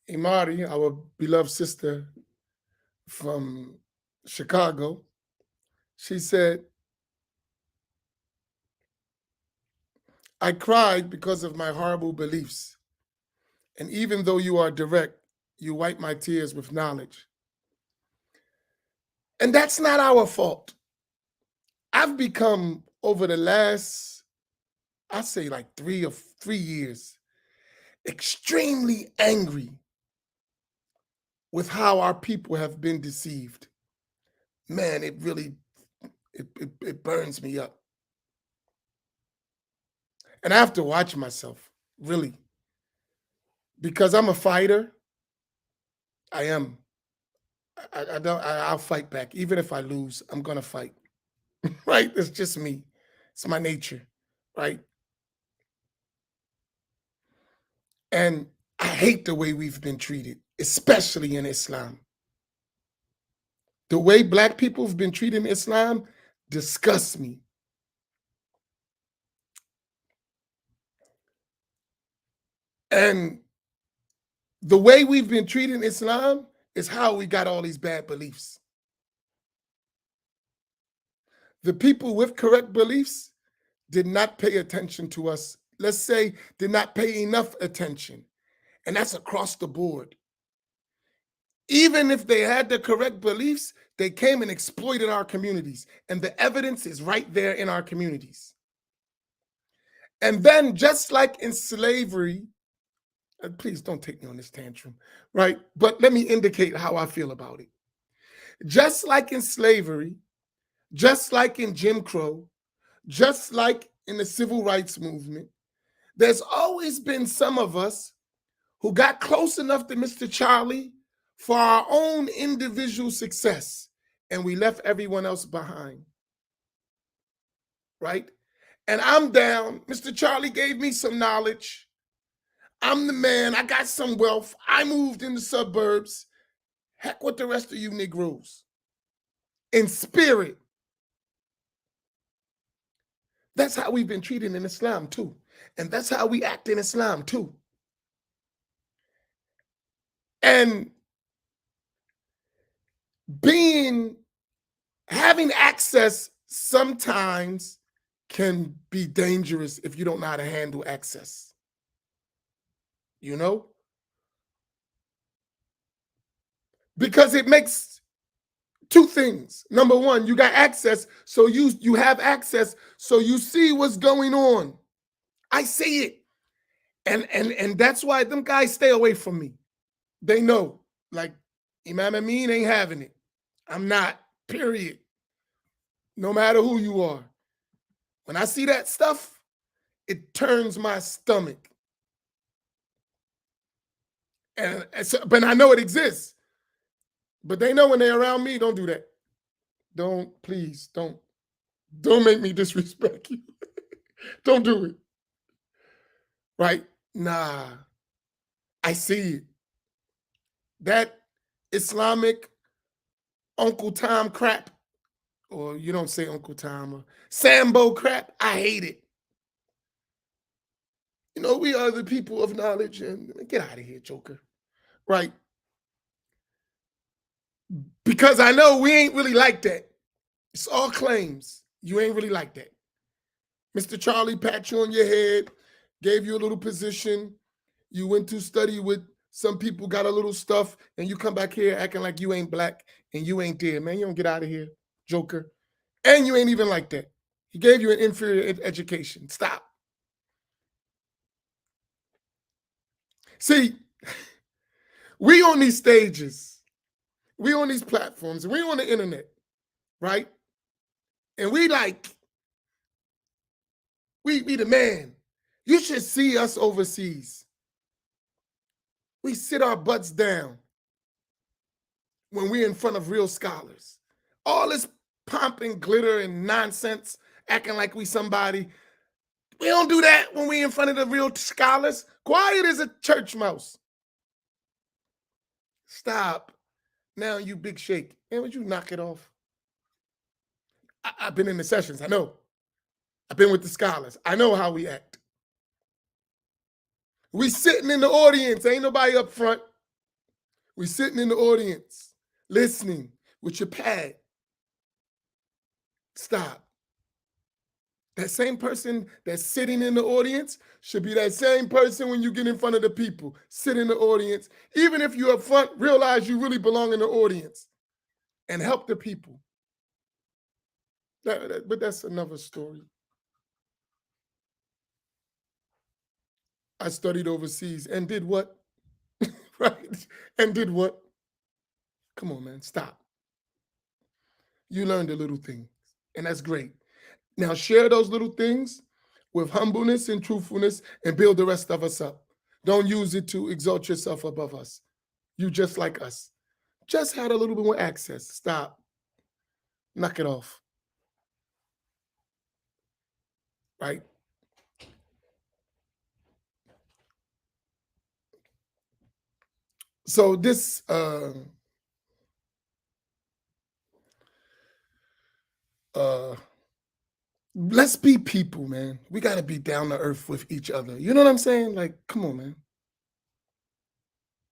Speaker 1: Imari, our beloved sister from Chicago, she said, I cried because of my horrible beliefs. And even though you are direct, you wipe my tears with knowledge. And that's not our fault. I've become, over the last, I say like 3 years, extremely angry with how our people have been deceived. Man, it really, it burns me up. And I have to watch myself, really. Because I'm a fighter. I am. I'll fight back. Even if I lose, I'm gonna fight. Right? It's just me. It's my nature, right? And I hate the way we've been treated, especially in Islam. The way Black people have been treated in Islam disgusts me. And the way we've been treated in Islam is how we got all these bad beliefs. The people with correct beliefs did not pay attention to us. Let's say did not pay enough attention. And that's across the board. Even if they had the correct beliefs, they came and exploited our communities. And the evidence is right there in our communities. And then, just like in slavery, please don't take me on this tantrum, right? But let me indicate how I feel about it. Just like in slavery, just like in Jim Crow, just like in the civil rights movement, there's always been some of us who got close enough to Mr. Charlie for our own individual success, and we left everyone else behind, right? And I'm down. Mr. Charlie gave me some knowledge. I'm the man. I got some wealth. I moved in the suburbs. Heck with the rest of you Negroes. In spirit. That's how we've been treated in Islam too. And that's how we act in Islam too. And having access sometimes can be dangerous if you don't know how to handle access. You know? Because it makes two things. Number one, you got access, so you have access, so you see what's going on. I see it. And that's why them guys stay away from me. They know, like, Imam Amin ain't having it. I'm not, period. No matter who you are. When I see that stuff, it turns my stomach. And so, but I know it exists. But they know when they're around me, don't do that. Please, don't make me disrespect you. Don't do it. Right? Nah. I see it. That Islamic Uncle Tom crap, or you don't say Uncle Tom, or Sambo crap, I hate it. You know, we are the people of knowledge, and get out of here, Joker. Right? Because I know we ain't really like that. It's all claims. You ain't really like that. Mr. Charlie pat you on your head, gave you a little position. You went to study with some people, got a little stuff, and you come back here acting like you ain't black and you ain't there. Man, you don't get out of here, Joker. And you ain't even like that. He gave you an inferior education. Stop. See, we on these stages, we on these platforms, and we on the internet, right? And we the man. You should see us overseas. We sit our butts down when we're in front of real scholars. All this pomp and glitter and nonsense, acting like we somebody. We don't do that when we're in front of the real scholars. Quiet as a church mouse. Stop. Now you big shake. Man, would you knock it off? I've been in the sessions. I know. I've been with the scholars. I know how we act. We sitting in the audience. Ain't nobody up front. We sitting in the audience, listening with your pad. Stop. That same person that's sitting in the audience should be that same person when you get in front of the people. Sit in the audience. Even if you're up front, realize you really belong in the audience and help the people. But that's another story. I studied overseas and did what? Right? And did what? Come on, man, stop. You learned the little things, and that's great. Now share those little things with humbleness and truthfulness and build the rest of us up. Don't use it to exalt yourself above us. You just like us. Just had a little bit more access. Stop. Knock it off. Right? So this let's be people, man. We got to be down to earth with each other. You know what I'm saying? Like, come on, man.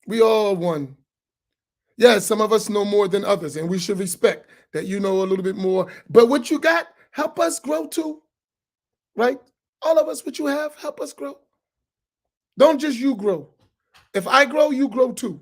Speaker 1: We all one. Yeah, some of us know more than others, and we should respect that you know a little bit more. But what you got, help us grow too, right? All of us, what you have, help us grow. Don't just you grow. If I grow, you grow too.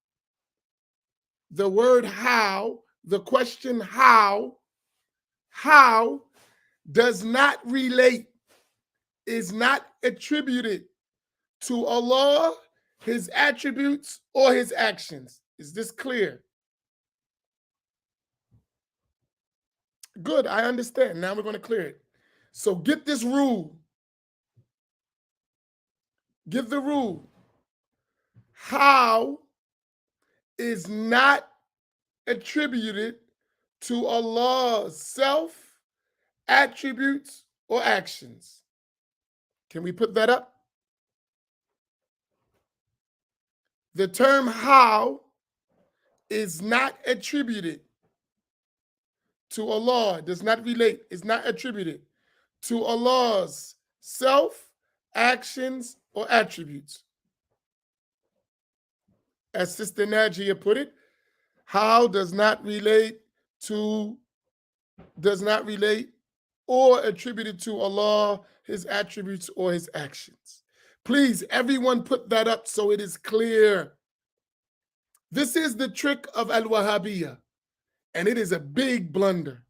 Speaker 1: the word how, the question how does not relate, is not attributed to Allah, his attributes, or his actions. Is this clear? Good, I understand. Now we're going to clear it. So get this rule. Get the rule. How is not attributed to Allah's self, attributes, or actions. Can we put that up? The term how is not attributed to Allah, does not relate, is not attributed to Allah's self, actions, or attributes. As Sister Najia put it, how does not relate or attributed to Allah, his attributes, or his actions. Please, everyone put that up so it is clear. This is the trick of Al-Wahhabiyya, and it is a big blunder.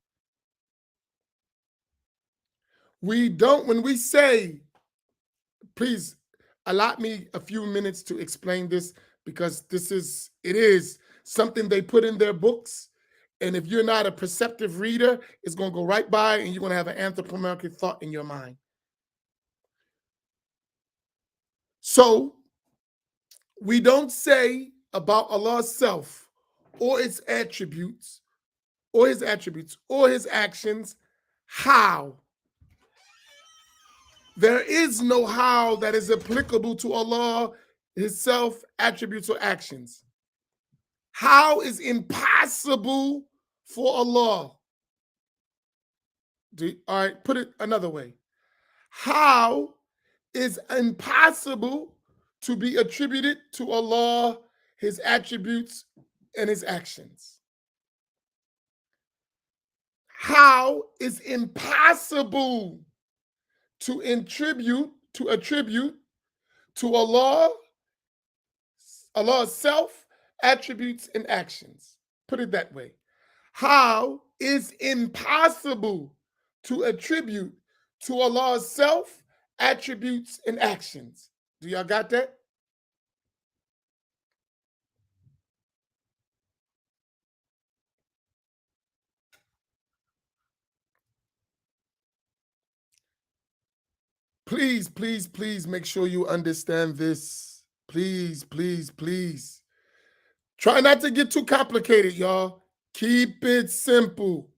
Speaker 1: We don't, when we say, please allot me a few minutes to explain this, because it is something they put in their books. And if you're not a perceptive reader, it's going to go right by and you're going to have an anthropomorphic thought in your mind. So we don't say about Allah's self or its attributes or his actions, how. There is no how that is applicable to Allah, his self, attributes, or actions. How is impossible for Allah. All right, put it another way. How is impossible to be attributed to Allah, his attributes, and his actions. How is impossible to attribute to Allah, Allah's self, attributes, and actions. Put it that way. How is impossible to attribute to Allah's self, attributes, and actions. Do y'all got that? Please, please, please make sure you understand this. Please, please, please. Try not to get too complicated, y'all. Keep it simple.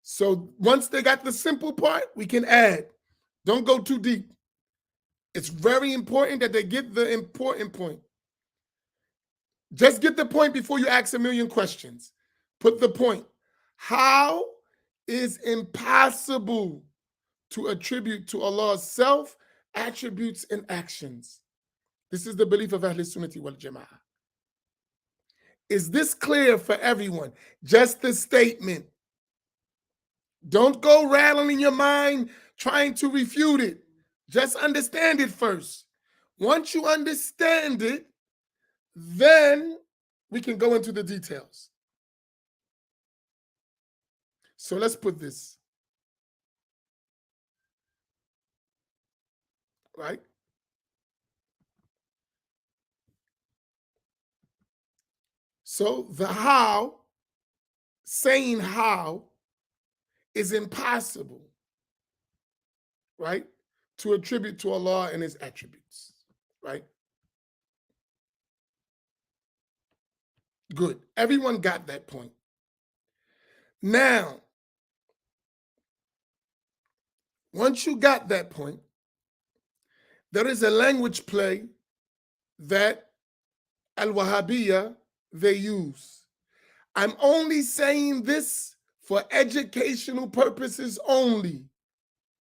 Speaker 1: So once they got the simple part, we can add. Don't go too deep. It's very important that they get the important point. Just get the point before you ask a million questions. Put the point. How is impossible to attribute to Allah's self, attributes, and actions? This is the belief of Ahl Sunnati wal Jama'ah. Is this clear for everyone? Just the statement. Don't go rattling your mind trying to refute it. Just understand it first. Once you understand it, then we can go into the details. So let's put this. Right? So the how, saying how, is impossible, right? To attribute to Allah and his attributes, right? Good. Everyone got that point. Now, once you got that point, there is a language play that Al-Wahhabiyya, they use. I'm only saying this for educational purposes only,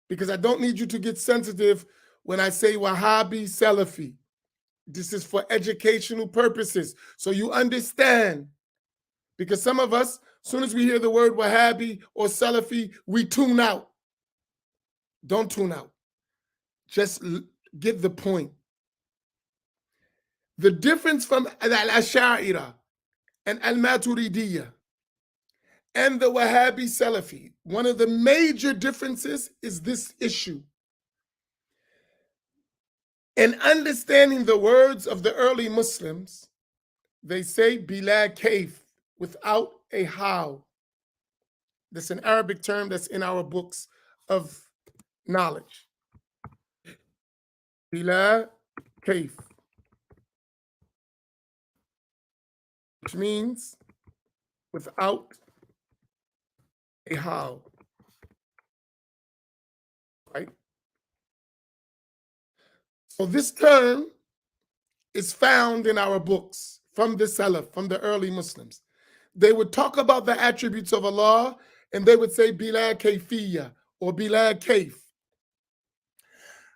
Speaker 1: because I don't need you to get sensitive when I say Wahhabi, Salafi. This is for educational purposes, so you understand. Because some of us, as soon as we hear the word Wahhabi or Salafi, we tune out. Don't tune out. Just get the point. The difference from Al-Ash'ari and Al-Maturidiyya and the Wahhabi Salafi. One of the major differences is this issue. In understanding the words of the early Muslims, they say bila kayf, without a how. That's an Arabic term that's in our books of knowledge. Bila kayf, which means without a how. Right? So this term is found in our books from the Salaf, from the early Muslims. They would talk about the attributes of Allah and they would say bila kayfiyya or bila kayf.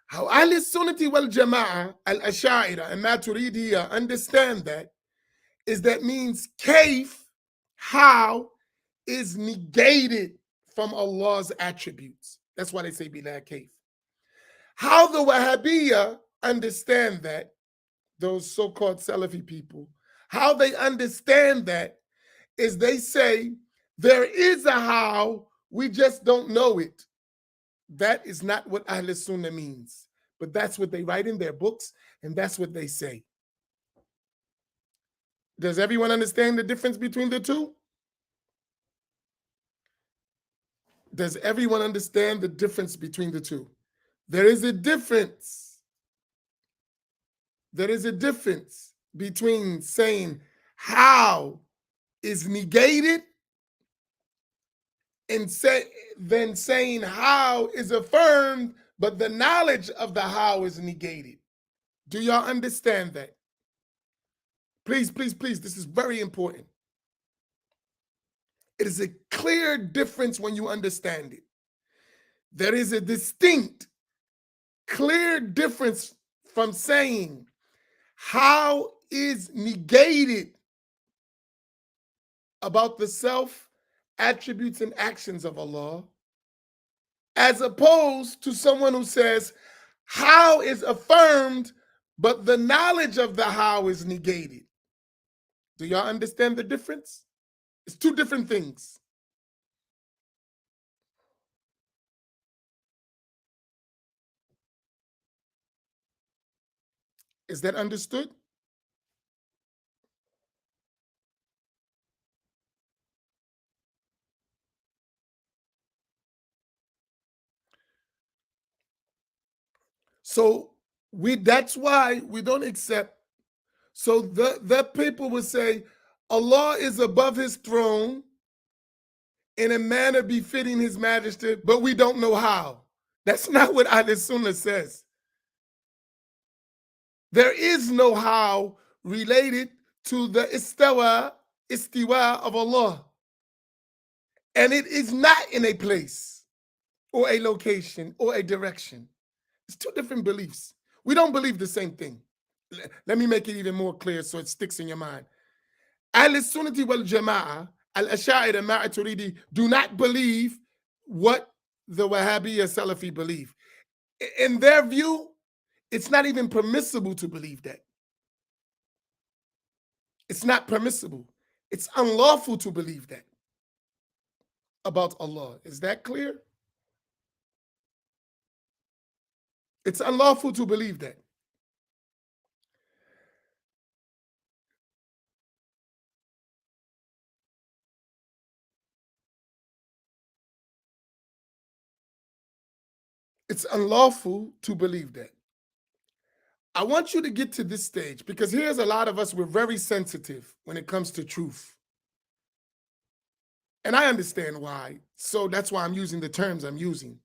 Speaker 1: How Ahl Sunnati wal Jama'ah, Al Asha'ira and Maturidiyya understand that is that means kayf, how, is negated from Allah's attributes. That's why they say bila kayf. How the Wahhabiyya understand that, those so-called Salafi people, how they understand that is they say there is a how, we just don't know it. That is not what Ahl Sunnah means, but that's what they write in their books and that's what they say. Does everyone understand the difference between the two? Does everyone understand the difference between the two? There is a difference. There is a difference between saying how is negated and then saying how is affirmed, but the knowledge of the how is negated. Do y'all understand that? Please, please, please, this is very important. It is a clear difference when you understand it. There is a distinct, clear difference from saying how is negated about the self, attributes, and actions of Allah, as opposed to someone who says how is affirmed, but the knowledge of the how is negated. Do y'all understand the difference? It's two different things. Is that understood? So that's why we don't accept. So the people would say Allah is above his throne in a manner befitting his majesty, but we don't know how. That's not what Ahl Sunnah says. There is no how related to the istiwa of Allah. And it is not in a place or a location or a direction. It's two different beliefs. We don't believe the same thing. Let me make it even more clear so it sticks in your mind. Al-Sunnati wal Jama'ah, Al-Asha'ira and Ma'aturidi do not believe what the Wahhabiyya Salafi believe. In their view, it's not even permissible to believe that. It's not permissible. It's unlawful to believe that about Allah. Is that clear? It's unlawful to believe that. It's unlawful to believe that. I want you to get to this stage because here's a lot of us, we're very sensitive when it comes to truth. And I understand why. So that's why I'm using the terms I'm using.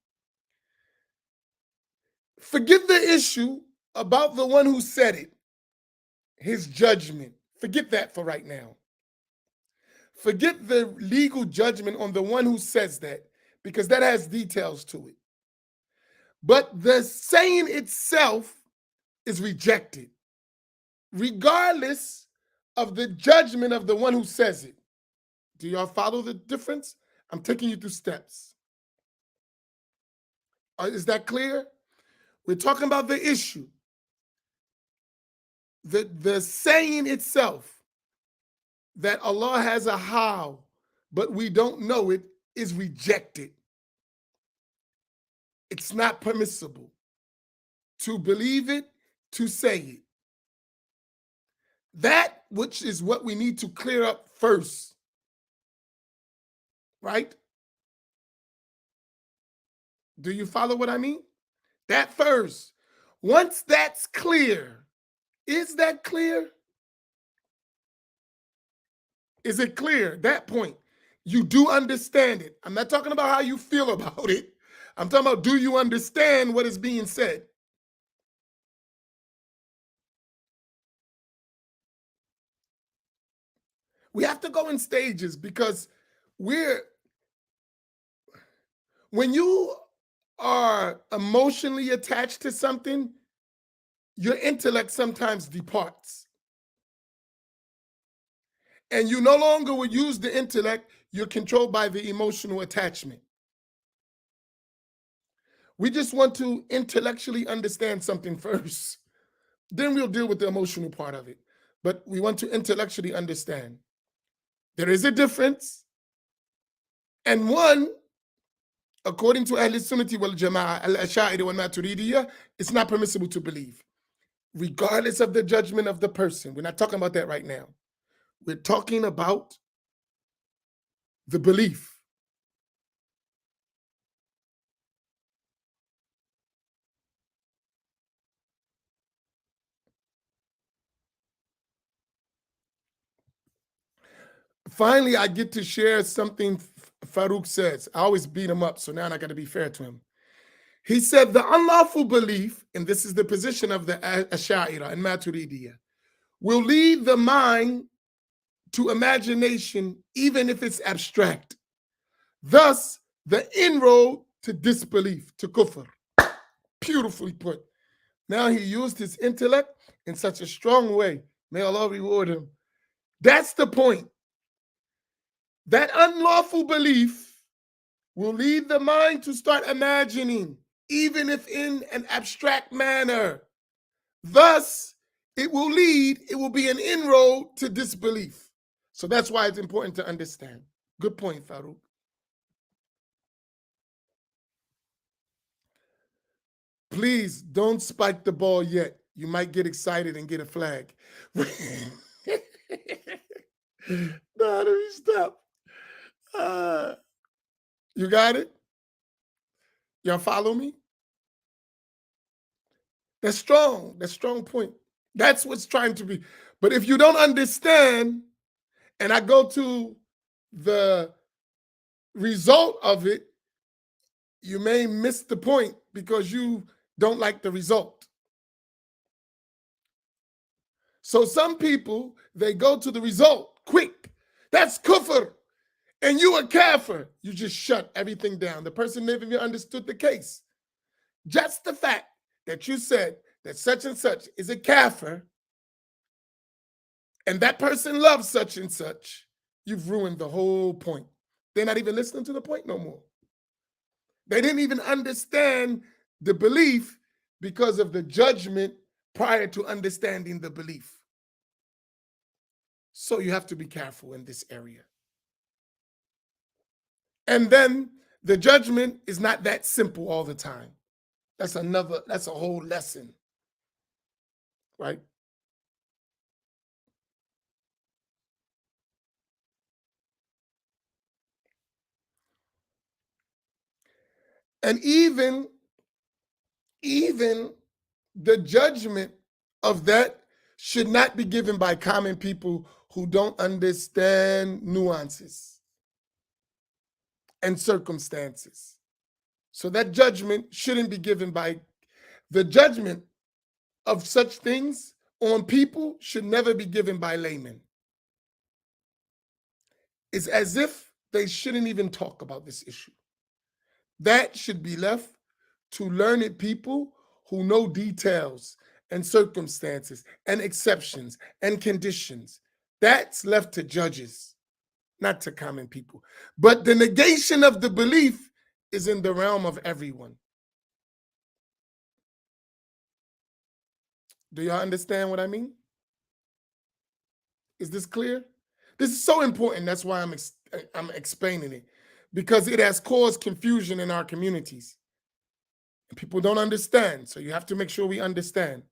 Speaker 1: Forget the issue about the one who said it, his judgment. Forget that for right now. Forget the legal judgment on the one who says that because that has details to it. But the saying itself is rejected, regardless of the judgment of the one who says it. Do y'all follow the difference? I'm taking you through steps. Is that clear? We're talking about the issue. The saying itself, that Allah has a how, but we don't know it, is rejected. It's not permissible to believe it, to say it. That which is what we need to clear up first, right? Do you follow what I mean? That first. Once that's clear, is that clear? Is it clear? That point. You do understand it. I'm not talking about how you feel about it. I'm talking about, do you understand what is being said? We have to go in stages because when you are emotionally attached to something, your intellect sometimes departs. And you no longer would use the intellect, you're controlled by the emotional attachment. We just want to intellectually understand something first. Then we'll deal with the emotional part of it. But we want to intellectually understand. There is a difference. And one, according to Ahl Sunnati wal Jama'ah, Al-Asha'iri wal Maturidiyya, it's not permissible to believe, regardless of the judgment of the person. We're not talking about that right now. We're talking about the belief. Finally, I get to share something Farouk says. I always beat him up, so now I got to be fair to him. He said the unlawful belief, and this is the position of the Asha'ira and Maturidiyya, will lead the mind to imagination, even if it's abstract. Thus, the inroad to disbelief, to kufr. Beautifully put. Now he used his intellect in such a strong way. May Allah reward him. That's the point. That unlawful belief will lead the mind to start imagining, even if in an abstract manner. Thus, it will be an inroad to disbelief. So that's why it's important to understand. Good point, Farouk. Please don't spike the ball yet. You might get excited and get a flag. No, let me stop. You got it? Y'all follow me? That's strong. That's strong point. That's what's trying to be. But if you don't understand, and I go to the result of it, you may miss the point because you don't like the result. So some people, they go to the result quick. That's kufr. And you a kafir. You just shut everything down. The person never even understood the case. Just the fact that you said that such and such is a kafir, and that person loves such and such, you've ruined the whole point. They're not even listening to the point no more. They didn't even understand the belief because of the judgment prior to understanding the belief. So you have to be careful in this area. And then the judgment is not that simple all the time. That's a whole lesson, right? And even the judgment of that should not be given by common people who don't understand nuances and circumstances. So that judgment shouldn't be given by the judgment of such things on people should never be given by laymen. It's as if they shouldn't even talk about this issue. That should be left to learned people who know details and circumstances and exceptions and conditions. That's left to judges, not to common people. But the negation of the belief is in the realm of everyone. Do y'all understand what I mean? Is this clear? This is so important. That's why I'm explaining it, because it has caused confusion in our communities. People don't understand, so you have to make sure we understand.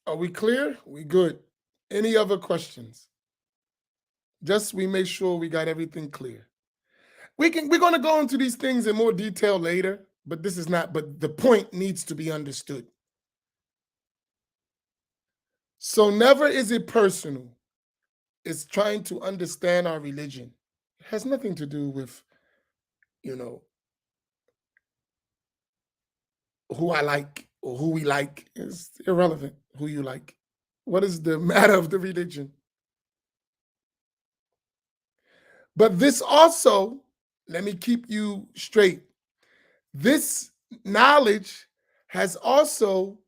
Speaker 1: Are we clear? We good? Any other questions? Just we make sure we got everything clear. We're going to go into these things in more detail later, but this is not, but the point needs to be understood. So never is it personal. It's trying to understand our religion. It has nothing to do with, you know, who I like or who we like. It's irrelevant who you like. What is the matter of the religion? But this also, let me keep you straight. This knowledge has also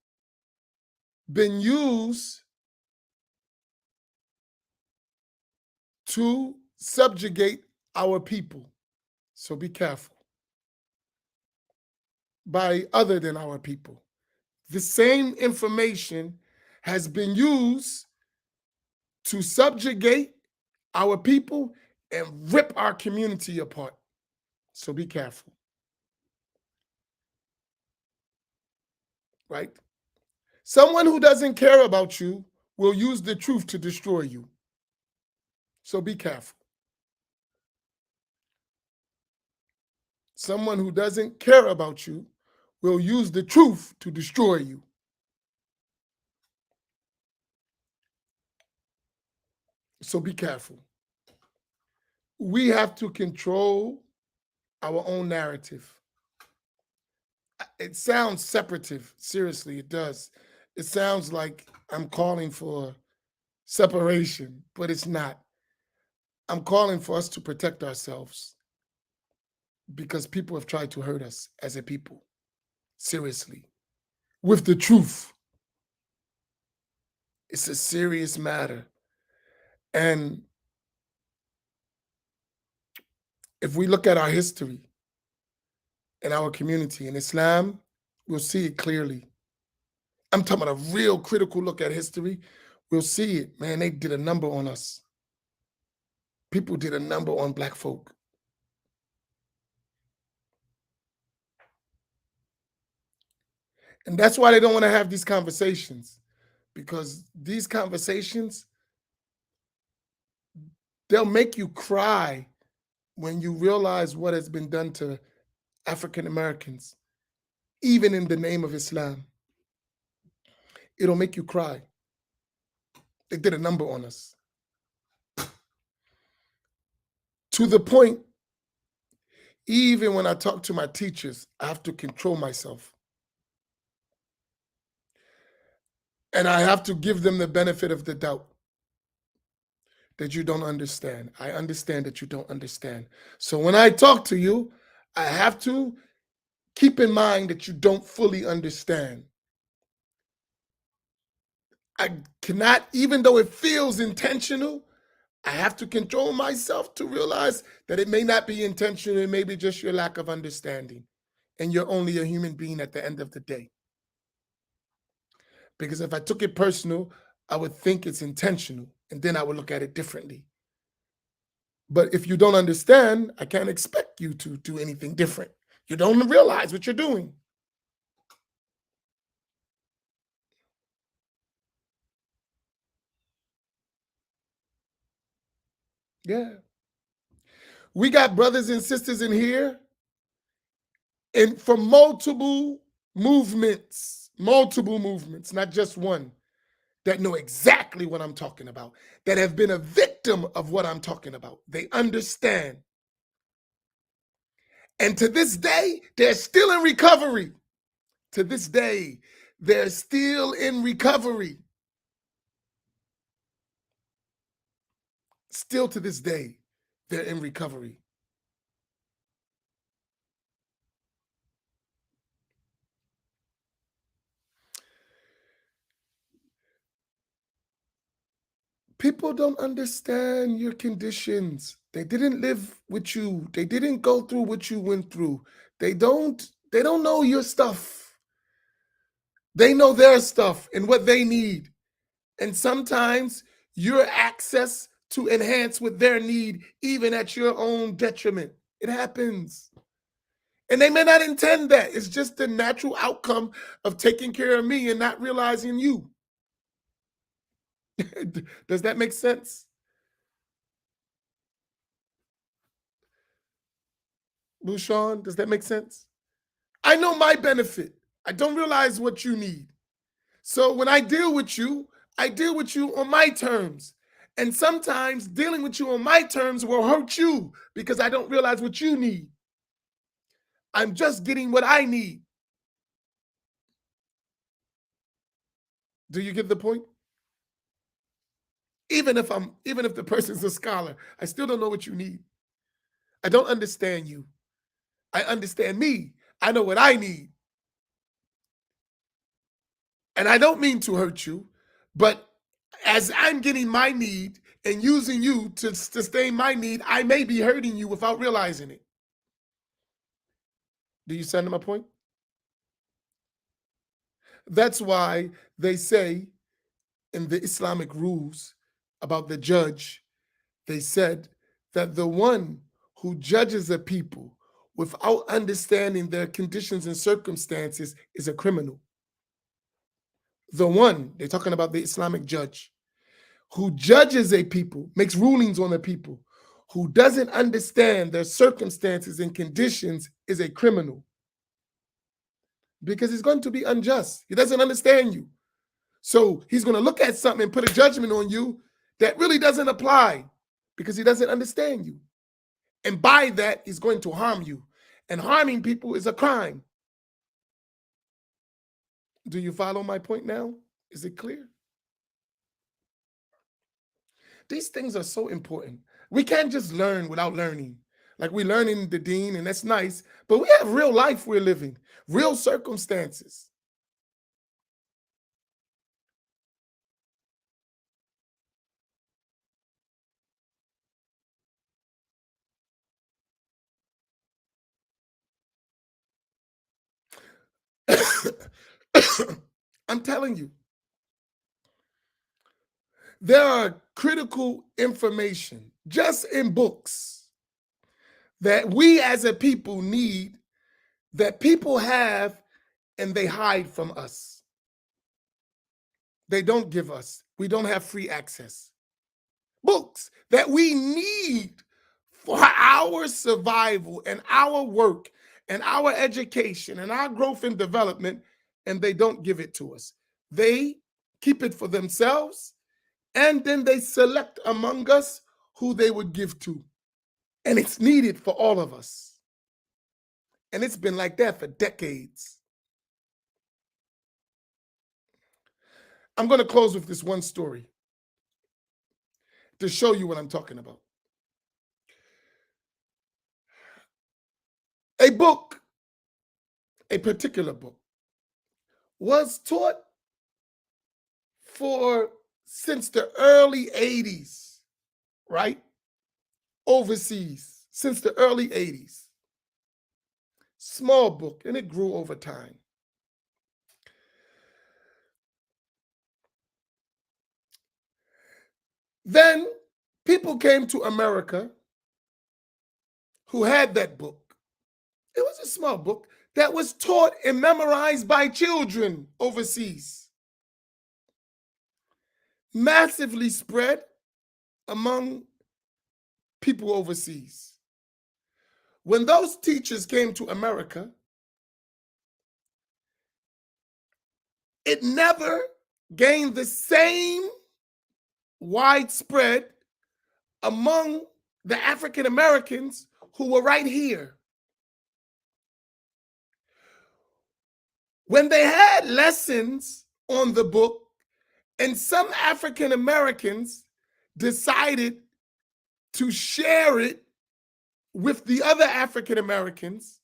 Speaker 1: been used to subjugate our people. So be careful. By other than our people. The same information has been used to subjugate our people and rip our community apart. So be careful. Right? Someone who doesn't care about you will use the truth to destroy you. So be careful. Someone who doesn't care about you will use the truth to destroy you. So be careful. We have to control our own narrative. It sounds separative. Seriously, it does. It sounds like I'm calling for separation, but it's not. I'm calling for us to protect ourselves because people have tried to hurt us as a people. Seriously. With the truth. It's a serious matter. And if we look at our history and our community in Islam, we'll see it clearly. I'm talking about a real critical look at history. We'll see it. Man, they did a number on us. People did a number on Black folk. And that's why they don't want to have these conversations, because these conversations, they'll make you cry when you realize what has been done to African Americans, even in the name of Islam. It'll make you cry. They did a number on us. To the point, even when I talk to my teachers, I have to control myself. And I have to give them the benefit of the doubt that you don't understand. I understand that you don't understand. So when I talk to you, I have to keep in mind that you don't fully understand. I cannot, even though it feels intentional, I have to control myself to realize that it may not be intentional. It may be just your lack of understanding. And you're only a human being at the end of the day. Because if I took it personal, I would think it's intentional, and then I would look at it differently. But if you don't understand, I can't expect you to do anything different. You don't realize what you're doing. Yeah. We got brothers and sisters in here and from multiple movements, not just one, that know exactly what I'm talking about, that have been a victim of what I'm talking about. They understand. And to this day, they're still in recovery. To this day, they're still in recovery. Still to this day, they're in recovery. People don't understand your conditions. They didn't live with you. They didn't go through what you went through. They don't know your stuff. They know their stuff and what they need. And sometimes your access to enhance with their need, even at your own detriment. It happens. And they may not intend that. It's just the natural outcome of taking care of me and not realizing you. Does that make sense? Bushan, does that make sense? I know my benefit. I don't realize what you need. So when I deal with you on my terms. And sometimes dealing with you on my terms will hurt you because I don't realize what you need. I'm just getting what I need. Do you get the point? Even if the person's a scholar, I still don't know what you need. I don't understand you. I understand me. I know what I need. And I don't mean to hurt you, but as I'm getting my need and using you to sustain my need, I may be hurting you without realizing it. Do you send my point? That's why they say in the Islamic rules about the judge, they said that the one who judges a people without understanding their conditions and circumstances is a criminal. The one, they're talking about the Islamic judge, who judges a people, makes rulings on a people, who doesn't understand their circumstances and conditions is a criminal. Because he's going to be unjust. He doesn't understand you. So he's going to look at something and put a judgment on you that really doesn't apply because he doesn't understand you. And by that, he's going to harm you. And harming people is a crime. Do you follow my point now? Is it clear? These things are so important. We can't just learn without learning. Like we're learning the deen, and that's nice, but we have real life we're living, real circumstances. I'm telling you, there are critical information just in books that we as a people need, that people have, and they hide from us. They don't give us. We don't have free access. Books that we need for our survival and our work and our education and our growth and development, and they don't give it to us. They keep it for themselves, and then they select among us who they would give to. And it's needed for all of us. And it's been like that for decades. I'm going to close with this one story to show you what I'm talking about. A book, a particular book, was taught since the early 80s, right? Overseas, since the early 80s. Small book, and it grew over time. Then people came to America who had that book. It was a small book that was taught and memorized by children overseas. Massively spread among people overseas. When those teachers came to America, it never gained the same widespread among the African Americans who were right here. When they had lessons on the book, and some African Americans decided to share it with the other African Americans,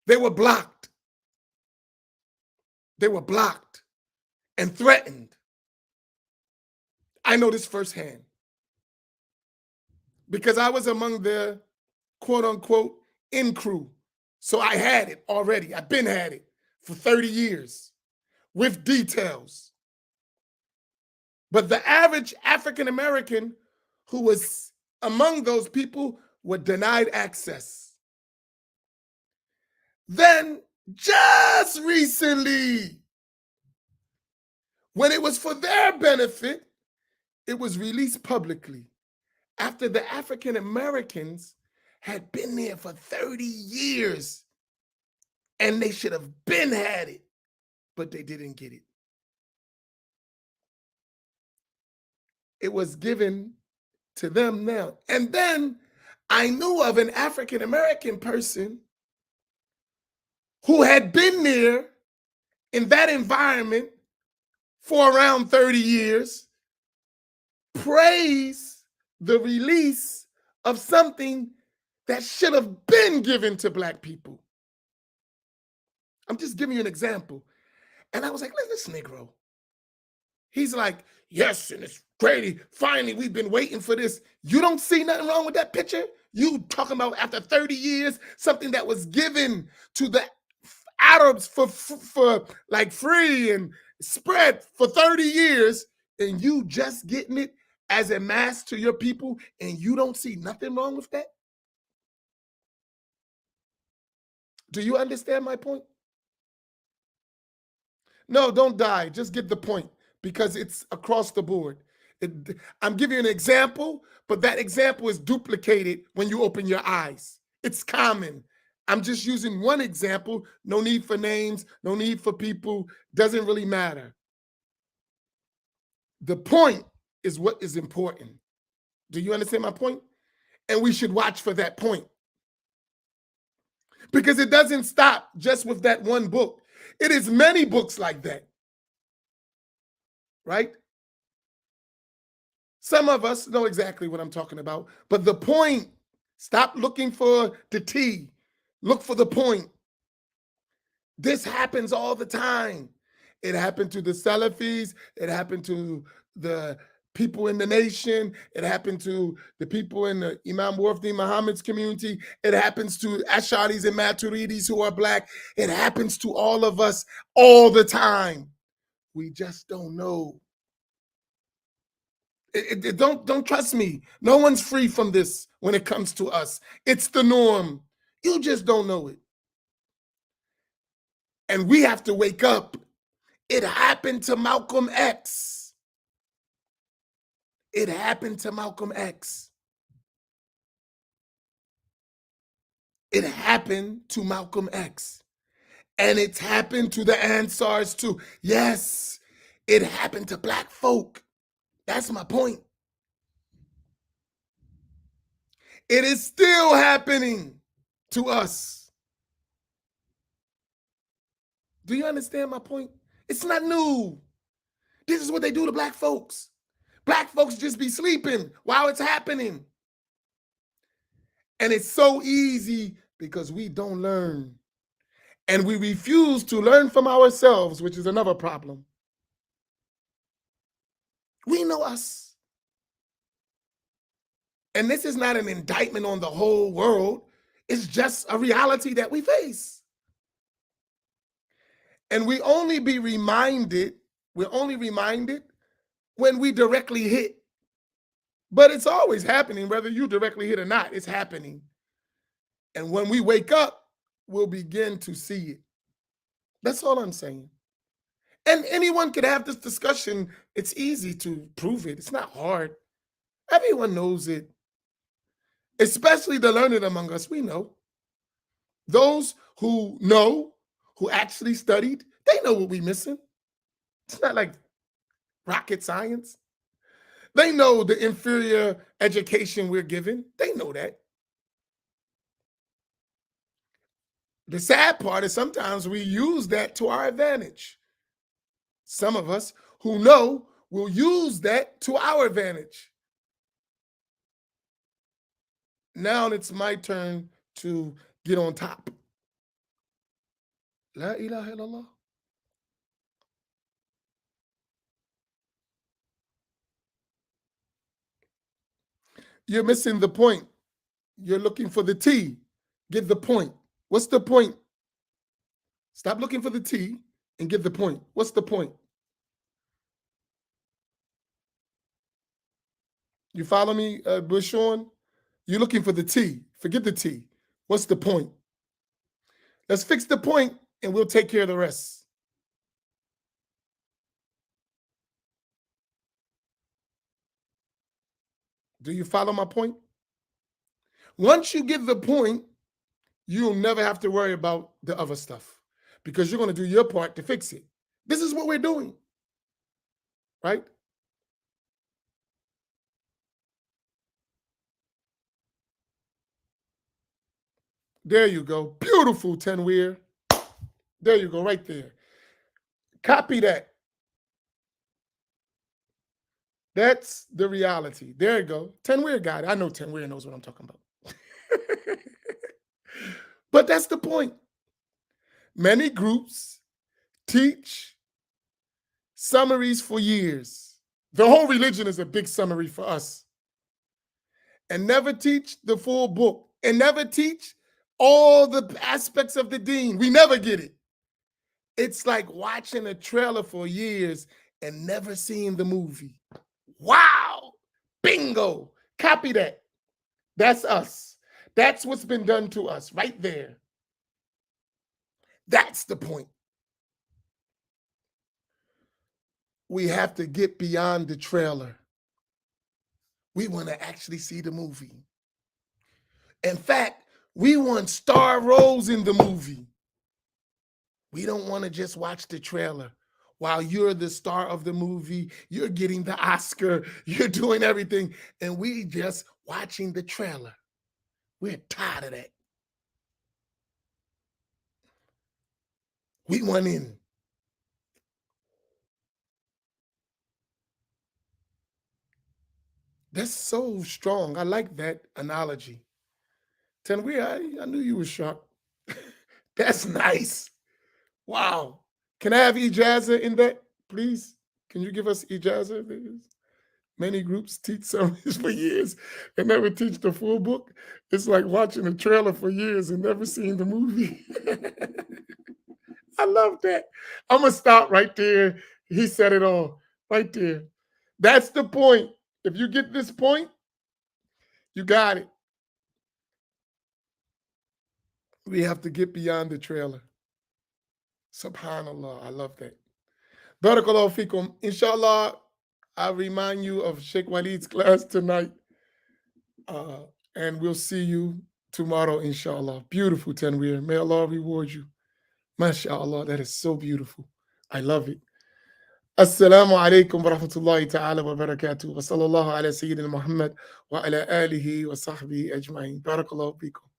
Speaker 1: they were blocked. They were blocked and threatened. I know this firsthand because I was among the quote unquote in crew. So I had it already. I've been had it for 30 years with details. But the average African American who was among those people were denied access. Then, just recently, when it was for their benefit, it was released publicly after the African Americans had been there for 30 years and they should have been had it, but they didn't get it. It was given to them now. And then I knew of an African American person who had been there in that environment for around 30 years, praise the release of something that should have been given to Black people. I'm just giving you an example. And I was like, this Negro. He's like, yes, and it's great. Finally, we've been waiting for this. You don't see nothing wrong with that picture? You talking about after 30 years, something that was given to the Arabs for like free and spread for 30 years, and you just getting it as a mass to your people, and you don't see nothing wrong with that? Do you understand my point? No, don't die. Just get the point because it's across the board. I'm giving you an example, but that example is duplicated when you open your eyes. It's common. I'm just using one example. No need for names, no need for people. Doesn't really matter. The point is what is important. Do you understand my point? And we should watch for that point. Because it doesn't stop just with that one book. It is many books like that. Right? Some of us know exactly what I'm talking about. But the point, stop looking for the T. Look for the point. This happens all the time. It happened to the Salafis. It happened to the people in the nation. It happened to the people in the Imam Warfdi Muhammad's community. It happens to Asharis and Maturidis who are Black. It happens to all of us all the time. We just don't know. Don't trust me. No one's free from this when it comes to us. It's the norm. You just don't know it. And we have to wake up. It happened to Malcolm X. It happened to Malcolm X. It happened to Malcolm X. And it's happened to the Ansars too. Yes, it happened to Black folk. That's my point. It is still happening to us. Do you understand my point? It's not new. This is what they do to Black folks. Black folks just be sleeping while it's happening. And it's so easy because we don't learn. And we refuse to learn from ourselves, which is another problem. We know us. And this is not an indictment on the whole world. It's just a reality that we face. And we're only reminded when we directly hit. But it's always happening, whether you directly hit or not, it's happening. And when we wake up, we'll begin to see it. That's all I'm saying. And anyone could have this discussion. It's easy to prove it. It's not hard. Everyone knows it. Especially the learned among us, we know. Those who know, who actually studied, they know what we're missing. It's not like rocket science. They know the inferior education we're given. They know that. The sad part is sometimes we use that to our advantage. Some of us who know will use that to our advantage. Now it's my turn to get on top. La ilaha illallah. You're missing the point. You're looking for the T. Get the point. What's the point? Stop looking for the T and get the point. What's the point? You follow me, Bushon? You're looking for the T. Forget the T. What's the point? Let's fix the point and we'll take care of the rest. Do you follow my point? Once you get the point, you'll never have to worry about the other stuff because you're going to do your part to fix it. This is what we're doing, right? There you go. Beautiful, Tenweer. There you go, right there. Copy that. That's the reality. There you go. Tenweer got it. I know Tenweer knows what I'm talking about. But that's the point. Many groups teach summaries for years. The whole religion is a big summary for us. And never teach the full book. And never teach all the aspects of the deen. We never get it. It's like watching a trailer for years and never seeing the movie. Wow. Bingo. Copy that. That's us. That's what's been done to us right there. That's the point. We have to get beyond the trailer. We want to actually see the movie. In fact, we want star roles in the movie. We don't want to just watch the trailer. While you're the star of the movie, you're getting the Oscar, you're doing everything, and we just watching the trailer. We're tired of that. We want in. That's so strong. I like that analogy. Tenweer, I knew you were sharp. That's nice. Wow. Can I have ijaza in that, please? Can you give us ijaza, please? Many groups teach summaries for years and never teach the full book. It's like watching a trailer for years and never seeing the movie. I love that. I'm going to stop right there. He said it all right there. That's the point. If you get this point, you got it. We have to get beyond the trailer. Subhanallah. I love that. Barakallahu fikum. Inshallah, I'll remind you of Sheikh Waleed's class tonight. And we'll see you tomorrow, inshallah. Beautiful, Tenweer. May Allah reward you. MashaAllah, that is so beautiful. I love it. Assalamu alaikum wa rahmatullahi ta'ala wa barakatuh. Wa sallallahu ala Sayyidina Muhammad wa ala alihi wa sahbihi ajma'in. Barakallahu fikum.